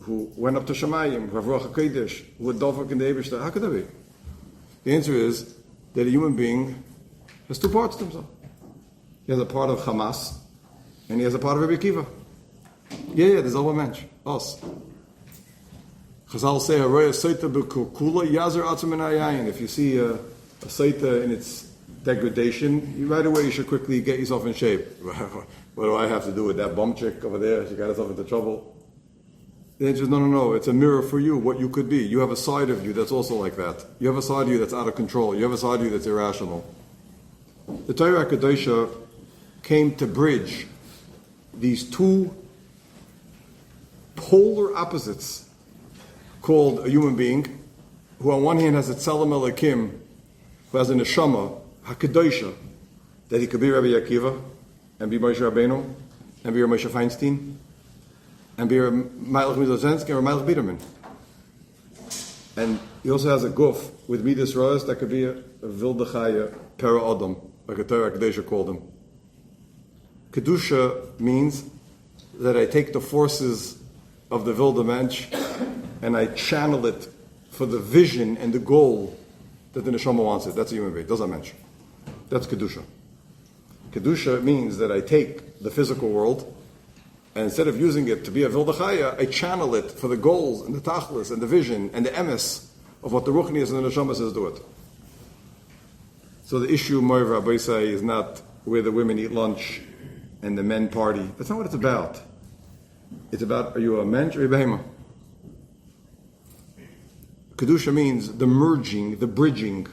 who went up to Shemayim, who have Ruach HaKodesh, who were dovak in the Eibishter. How could that be? The answer is that a human being has 2 parts to himself. He has a part of Hamas, and he has a part of Rabbi Akiva. Yeah, there's a mensch, us. Chazal say, if you see a saita in its degradation, right away you should quickly get yourself in shape. What do I have to do with that bum chick over there? She got herself into trouble. The answer is no, it's a mirror for you, what you could be. You have a side of you that's also like that. You have a side of you that's out of control. You have a side of you that's irrational. The Torah HaKadosha came to bridge these 2 polar opposites called a human being, who on one hand has a Tzelem Elokim, who has a Neshama, HaKadosha, that he could be Rabbi Akiva, and be Moshe Rabbeinu, and be Moshe Feinstein, and be Melech Mizozensky, or Melech Biderman. And he also has a guf with Midas Roas that could be a Vildachaya Para Adam, like a Torah HaKadosha called him. Kedusha means that I take the forces of the Vilda Mensch and I channel it for the vision and the goal that the Neshama wants it. That's a human being. Does that mention? That's Kedusha. Kedusha means that I take the physical world And instead of using it to be a Vildachaya, I channel it for the goals and the tachlis and the vision and the emes of what the Ruchnias and the Neshama says do it. So the issue, Moiv Rabbi say, is not where the women eat lunch and the men party. That's not what it's about. It's about, are you a mensch or a behema? Kedusha means the merging, the bridging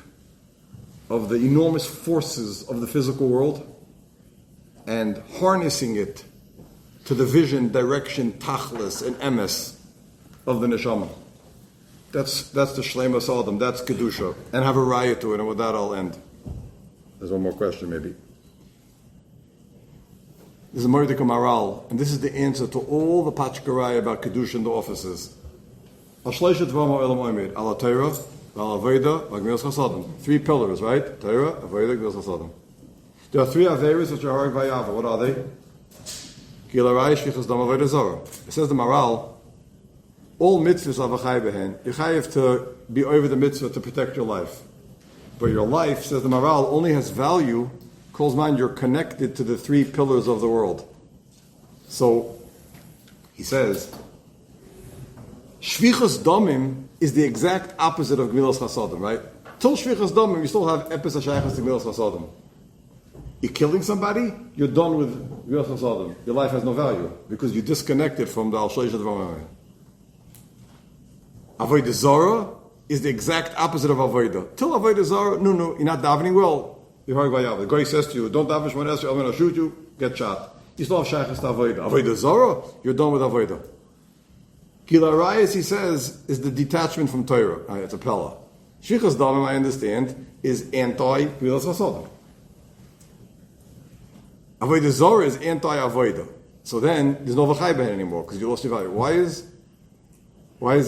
of the enormous forces of the physical world and harnessing it to the vision, direction, tachlis, and emes of the neshama. That's the shleimus adam. That's kedusha, and have a raya to it. And with that, I'll end. There's one more question, maybe. This is a Mordecai Maral, and this is the answer to all the pachkaraya about kedusha in the offices. Three pillars, right? Torah, Avodah, Gemilas Chasadim. There are three averis which are hard vayava. What are they? It says the Maral, all mitzvahs are v'chay behen. You chayiv to be over the mitzvah to protect your life. But your life, says the Maral, only has value, calls mind you're connected to the three pillars of the world. So, he says, Shvichas Damim is the exact opposite of Gemilas Chasadim, right? Till Shvichas Damim, you still have Epis HaShayachas to Gemilas Chasadim. You're killing somebody, you're done with Gemilas Chasadim. Your life has no value because you disconnected from the Al Shleish Advarim. Avodah Zarah is the exact opposite of Avodah. Till Avodah Zarah, no, you're not davening well. The guy says to you, don't daven Shemon Esrei, I'm going to shoot you, get shot. You still have Shayachas to Avodah. Avodah Zarah, you're done with Avodah. Gila Rayas, he says, is the detachment from Torah. It's a Pella. Shvichas Damim, I understand, is anti-Gemilas Chasadim. Avodah Zarah is anti-Avodah. So then, there's no V'chai Behen anymore, because you lost your value. Why is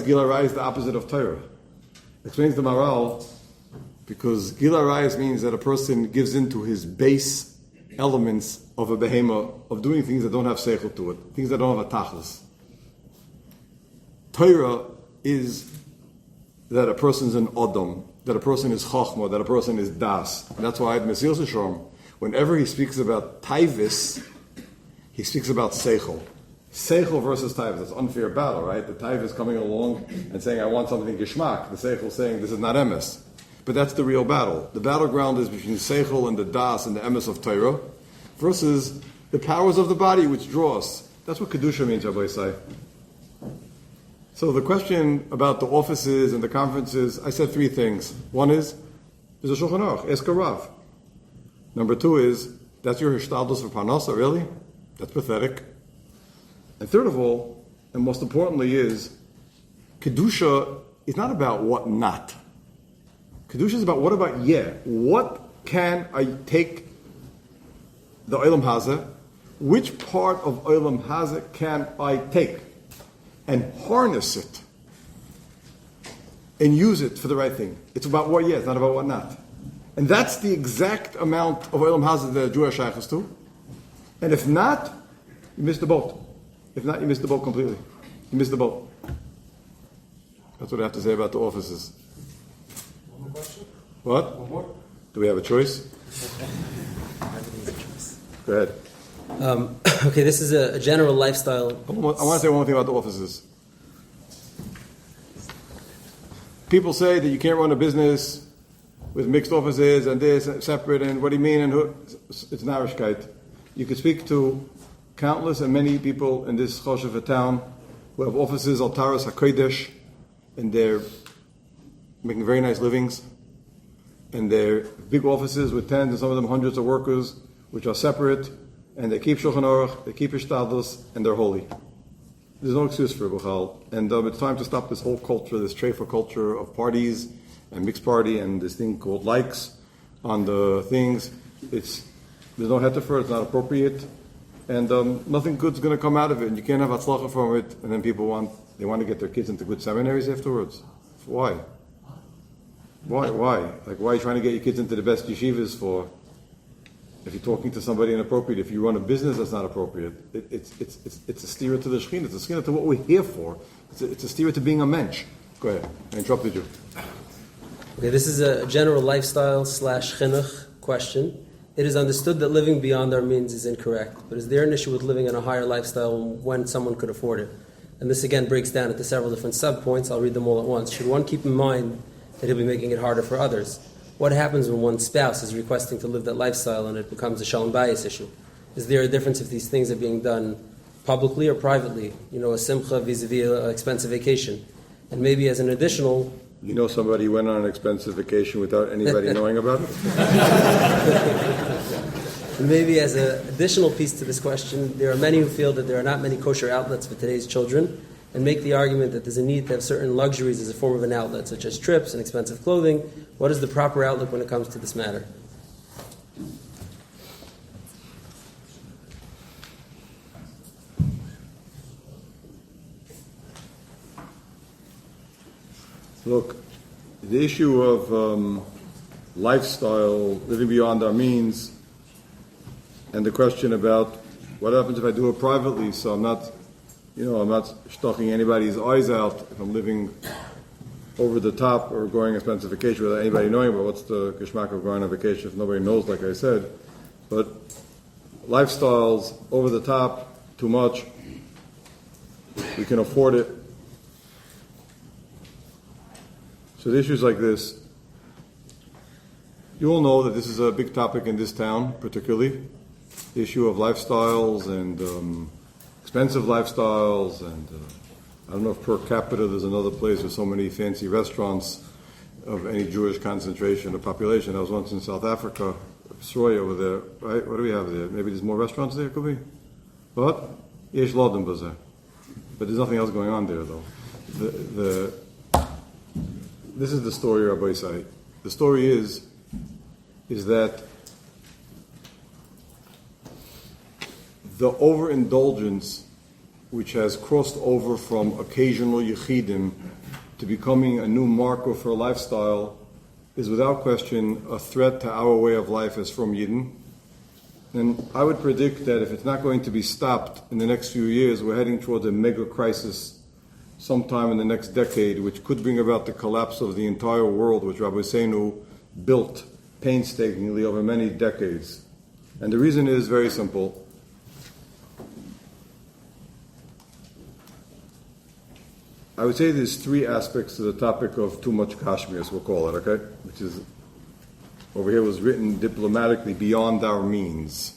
Gila Rayas the opposite of Torah? Explains the Maral, because Gila Rayas means that a person gives into his base elements of a behema, of doing things that don't have seichel to it, things that don't have a tachlis. Torah is that a person's an Adam, that a person is Chachma, that a person is Das. And that's why at Mesilas Yesharim, whenever he speaks about Taivis, he speaks about Seichel. Seichel versus Taivis. That's an unfair battle, right? The Taivis coming along and saying, I want something Geshmak. The Seichel saying, this is not Emes. But that's the real battle. The battleground is between Seichel and the Das and the Emes of Torah versus the powers of the body which draw us. That's what Kedusha means, Rabbi Isai. So the question about the offices and the conferences, I said three things. One is, there's a Shulchan Aruch, ask a Rav. Number two is, that's your hishtadlus for Parnasa, really? That's pathetic. And third of all, and most importantly is, Kedusha is not about what not. Kedusha is about what about yeah. What can I take the Olam Hazeh? Which part of Olam Hazeh can I take and harness it and use it for the right thing? It's about what yeah, it's not about what not. And that's the exact amount of Olam Hazeh that a Jew has to. And if not, you miss the boat. If not, you miss the boat completely. You miss the boat. That's what I have to say about the offices. One more question? What? One more? Do we have a choice? Go ahead. Okay, this is a general lifestyle. I want to say one thing about the offices. People say that you can't run a business with mixed offices and this and separate and what do you mean and who? It's narishkeit. You could speak to countless and many people in this Choshev town who have offices, Altaras HaKodesh, and they're making very nice livings. And they're big offices with tens and some of them hundreds of workers, which are separate, and they keep Shulchan Aruch, they keep Hishtadlus, and they're holy. There's no excuse for it, Buchal. And it's time to stop this whole culture, this treifa culture of parties and mixed party and this thing called likes on the things. There's no heter for it, it's not appropriate. And nothing good's going to come out of it. And you can't have atzlacha from it. And then people want to get their kids into good seminaries afterwards. Why? Why? Like, why are you trying to get your kids into the best yeshivas for? If you're talking to somebody inappropriate, if you run a business that's not appropriate, it's a steer to the shechina. It's a steer to what we're here for. It's a steer to being a mensch. Go ahead. I interrupted you. Okay, this is a general lifestyle / chinuch question. it is understood that living beyond our means is incorrect. But is there an issue with living in a higher lifestyle when someone could afford it? And this again breaks down into several different sub-points. I'll read them all at once. Should one keep in mind that he'll be making it harder for others? What happens when one's spouse is requesting to live that lifestyle and it becomes a shalom bayis issue? Is there a difference if these things are being done publicly or privately? A simcha vis-a-vis an expensive vacation. And maybe as an additional... You know somebody went on an expensive vacation without anybody knowing about it? And maybe as an additional piece to this question, there are many who feel that there are not many kosher outlets for today's children and make the argument that there's a need to have certain luxuries as a form of an outlet, such as trips and expensive clothing. What is the proper outlook when it comes to this matter? Look, the issue of lifestyle, living beyond our means, and the question about what happens if I do it privately, so I'm not stocking anybody's eyes out if I'm living over the top or going expensive vacation without anybody knowing about what's the geschmack of going on vacation if nobody knows, like I said. But lifestyles over the top, too much, we can afford it. So the issues like this, you all know that this is a big topic in this town, particularly. The issue of lifestyles and expensive lifestyles, and I don't know if per capita there's another place with so many fancy restaurants of any Jewish concentration of population. I was once in South Africa, Sroy over there, right? What do we have there? Maybe there's more restaurants there, could be? But yesh lodim bazaar. But there's nothing else going on there, though. This is the story, Rabbi Isai. The story is that the overindulgence, which has crossed over from occasional yechidim to becoming a new marker for a lifestyle, is without question a threat to our way of life as from Yidden. And I would predict that if it's not going to be stopped in the next few years, we're heading towards a mega crisis sometime in the next decade, which could bring about the collapse of the entire world, which Rabbi Seinu built painstakingly over many decades. And the reason is very simple. I would say there's three aspects to the topic of too much Kashmir, as we'll call it, okay? Which is, over here was written diplomatically, beyond our means.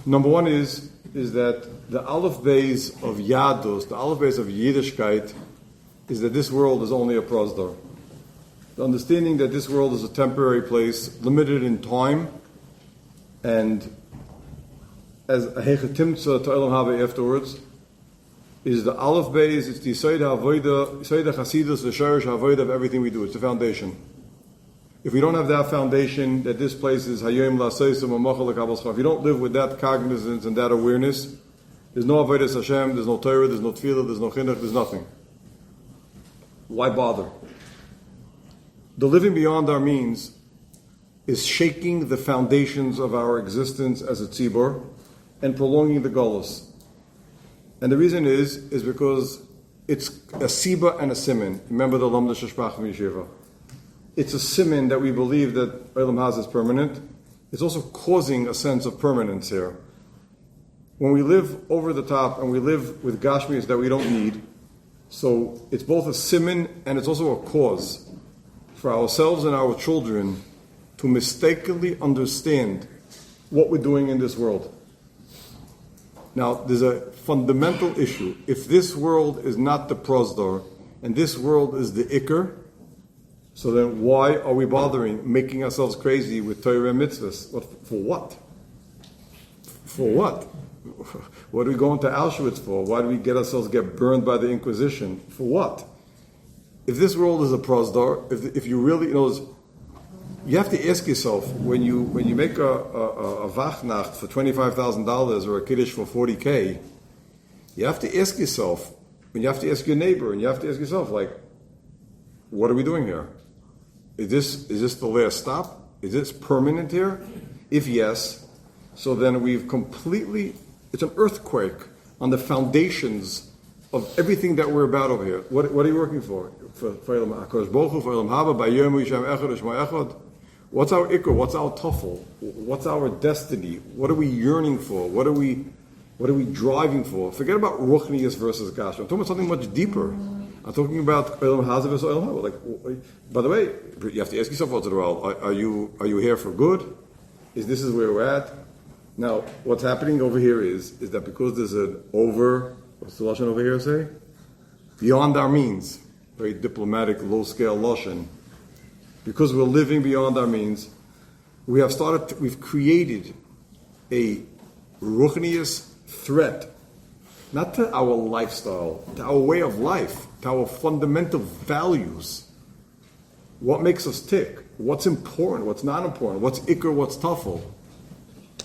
Number one is that the Aleph Beis of Yadus, the Aleph Beis of Yiddishkeit, is that this world is only a prosdor. The understanding that this world is a temporary place, limited in time, and as a hechetimtza to Elam Haba afterwards, is the Aleph Beis, it's the Yisayda Havoida, Yisayda Chasidus, the Sharish Havoida of everything we do. It's the foundation. If we don't have that foundation, that this place is Hayom La'aseisim Amachal L'Kabal, if you don't live with that cognizance and that awareness, there's no Avodas Hashem, there's no Torah, there's no Tefillah, there's no Chinuch, there's nothing. Why bother? The living beyond our means is shaking the foundations of our existence as a tzibur and prolonging the golus. And the reason is because it's a siba and a siman. Remember the Lamda Sheshpach Yeshiva. It's a siman that we believe that Olam Haz is permanent. It's also causing a sense of permanence here. When we live over the top and we live with Gashmis that we don't need, so it's both a siman and it's also a cause for ourselves and our children to mistakenly understand what we're doing in this world. Now, there's a fundamental issue. If this world is not the prosdor and this world is the ikr, so then why are we bothering making ourselves crazy with Torah and mitzvahs? For what? For what? What are we going to Auschwitz for? Why do we get ourselves get burned by the Inquisition? For what? If this world is a prosdor, if you really you have to ask yourself when you make a vachnacht for $25,000 or a kiddush for $40K, you have to ask yourself, and you have to ask your neighbor, and you have to ask yourself, like, what are we doing here? Is this the last stop? Is this permanent here? If yes, so then we've completely, it's an earthquake on the foundations of everything that we're about over here. What are you working for? For Elam HaKadosh Baruch Hu, for Elam Haba, Bayom Yishem Echad, Shema Echad? What's our ikr? What's our tuffle? What's our destiny? What are we yearning for? What are we driving for? Forget about ruchnius versus gash. I'm talking about something much deeper. I'm talking about olam hazeh versus olam haba. Like, by the way, you have to ask yourself once in a while: Are you here for good? Is this where we're at? Now, what's happening over here is that because there's an what's the lashon over here say? Beyond our means, very diplomatic, low-scale lashon. Because we're living beyond our means, we've created a ruchnius threat, not to our lifestyle, to our way of life, to our fundamental values. What makes us tick? What's important? What's not important? What's ikr? What's tuffle?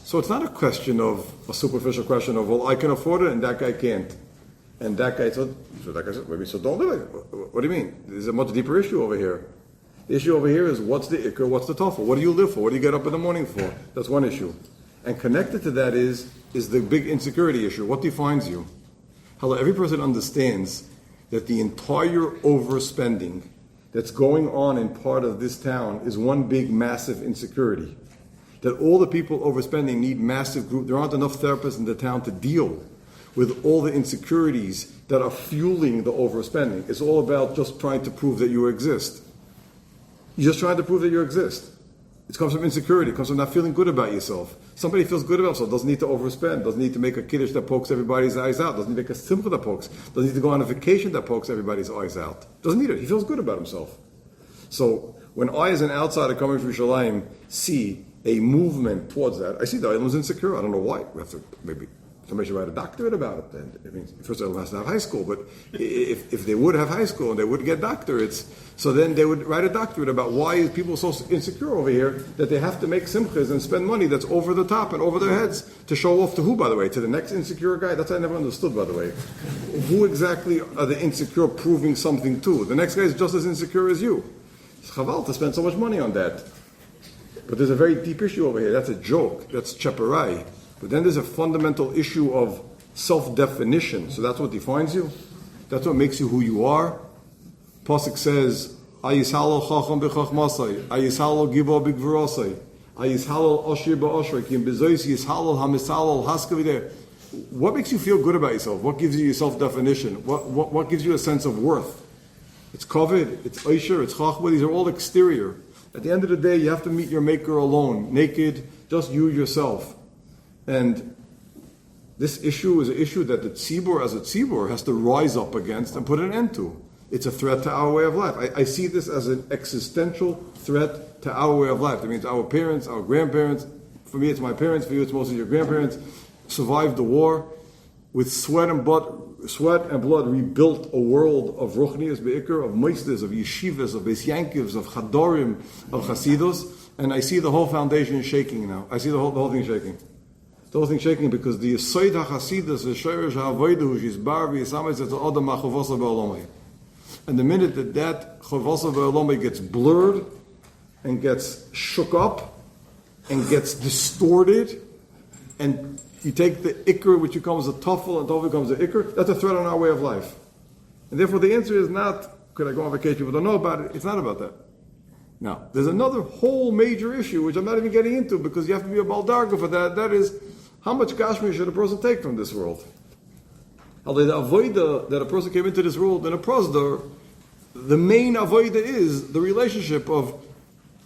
So it's not a superficial question of, well, I can afford it and that guy can't. And that guy said, maybe so don't do it. What do you mean? There's a much deeper issue over here. The issue over here is what's the ikr, what's the tuffle? What do you live for? What do you get up in the morning for? That's one issue. And connected to that is the big insecurity issue. What defines you? Hello, every person understands that the entire overspending that's going on in part of this town is one big, massive insecurity. That all the people overspending need massive group. There aren't enough therapists in the town to deal with all the insecurities that are fueling the overspending. It's all about just trying to prove that you exist. You're just trying to prove that you exist. It comes from insecurity. It comes from not feeling good about yourself. Somebody feels good about himself, doesn't need to overspend, doesn't need to make a kiddush that pokes everybody's eyes out, doesn't need to make a simcha that pokes, doesn't need to go on a vacation that pokes everybody's eyes out. Doesn't need it. He feels good about himself. So when I, as an outsider coming from Yerushalayim, see a movement towards that, I see the Olam's insecure. I don't know why. We have to maybe somebody should write a doctorate about it. And I mean, first Olam has to have high school, but if they would have high school and they would get doctorates, so then they would write a doctorate about why is people so insecure over here that they have to make simchas and spend money that's over the top and over their heads to show off to who, by the way? To the next insecure guy? That's what I never understood, by the way. Who exactly are the insecure proving something to? The next guy is just as insecure as you. It's chaval to spend so much money on that. But there's a very deep issue over here. That's a joke. That's cheparai. But then there's a fundamental issue of self-definition. So that's what defines you. That's what makes you who you are. Pasuk says, "Ayishalo chacham b'chachmasai, ayishalo gibo b'gvurosai, ayishalo oshir ba'oshrei, kim bezois yishalo hamisalo haskavideh." What makes you feel good about yourself? What gives you your self-definition? What gives you a sense of worth? It's kovid, it's oisher, it's chachma. These are all exterior. At the end of the day, you have to meet your maker alone, naked, just you yourself. And this issue is an issue that the tzibur as a tzibur has to rise up against and put an end to. It's a threat to our way of life. I see this as an existential threat to our way of life. That means our parents, our grandparents, for me it's my parents, for you it's mostly your grandparents, survived the war with sweat and blood rebuilt a world of ruchnias be'ikr, of moisdes, of yeshivas, of beis yankivs, of chadorim, of chasidus, and I see the whole foundation shaking now. I see the whole thing shaking. The whole thing shaking because the Yesod HaChasidus v'Shorish HaAvodah is bar v'Yisametz et Adam HaChavasa b'Olamai. And the minute that Chavasa b'Olamai gets blurred and gets shook up and gets distorted, and you take the ikr, which becomes a tuffle, and tuffle becomes an ikr, that's a threat on our way of life. And therefore the answer is not, could I go on vacation, people don't know about it. It's not about that. Now, there's another whole major issue, which I'm not even getting into, because you have to be a baldarga for that. That is, how much gashmi should a person take from this world? Although the avoida that a person came into this world in a prosdor, the main avoida is the relationship of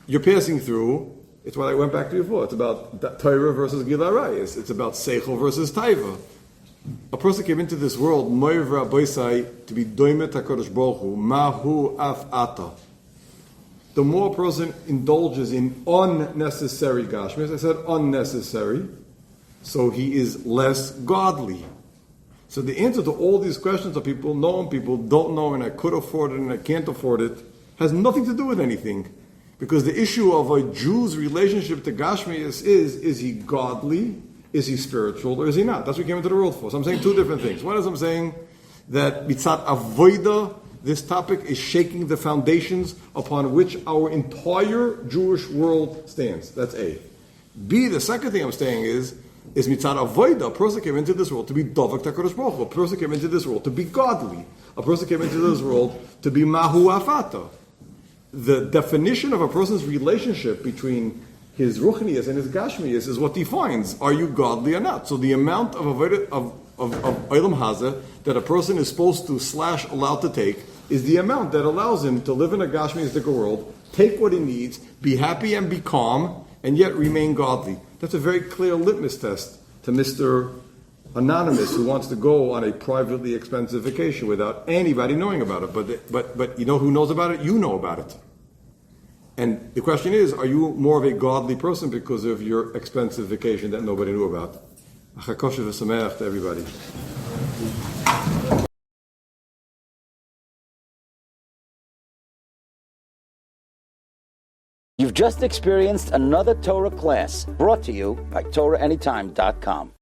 you're passing through. It's what I went back to before. It's about Torah versus Gilarayis. It's about Seichel versus Taiva. A person came into this world, Moiv Rabbeisai, to be Doimet HaKadosh Baruch Hu, Mahu Af Ata. The more a person indulges in unnecessary gashmi, as I said, unnecessary, so he is less godly. So the answer to all these questions of people know and people don't know, and I could afford it and I can't afford it, has nothing to do with anything. Because the issue of a Jew's relationship to gashmius is he godly, is he spiritual, or is he not? That's what we came into the world for. So I'm saying two different things. One is I'm saying that mitzat avoida, this topic is shaking the foundations upon which our entire Jewish world stands. That's A. B, the second thing I'm saying is mitzad avoida. A person came into this world to be dovak HaKadosh Baruch Hu. A person came into this world to be godly. A person came into this world to be mahu afata. the definition of a person's relationship between his ruchnius and his gashmius is what defines, are you godly or not? So the amount of Olam Hazeh that a person is supposed to / allowed to take is the amount that allows him to live in a gashmiistic world, take what he needs, be happy and be calm, and yet remain godly. That's a very clear litmus test to Mr. Anonymous who wants to go on a privately expensive vacation without anybody knowing about it. But you know who knows about it? You know about it. And the question is, are you more of a godly person because of your expensive vacation that nobody knew about? Hashkafa v'sameach to everybody. You've just experienced another Torah class brought to you by TorahAnytime.com.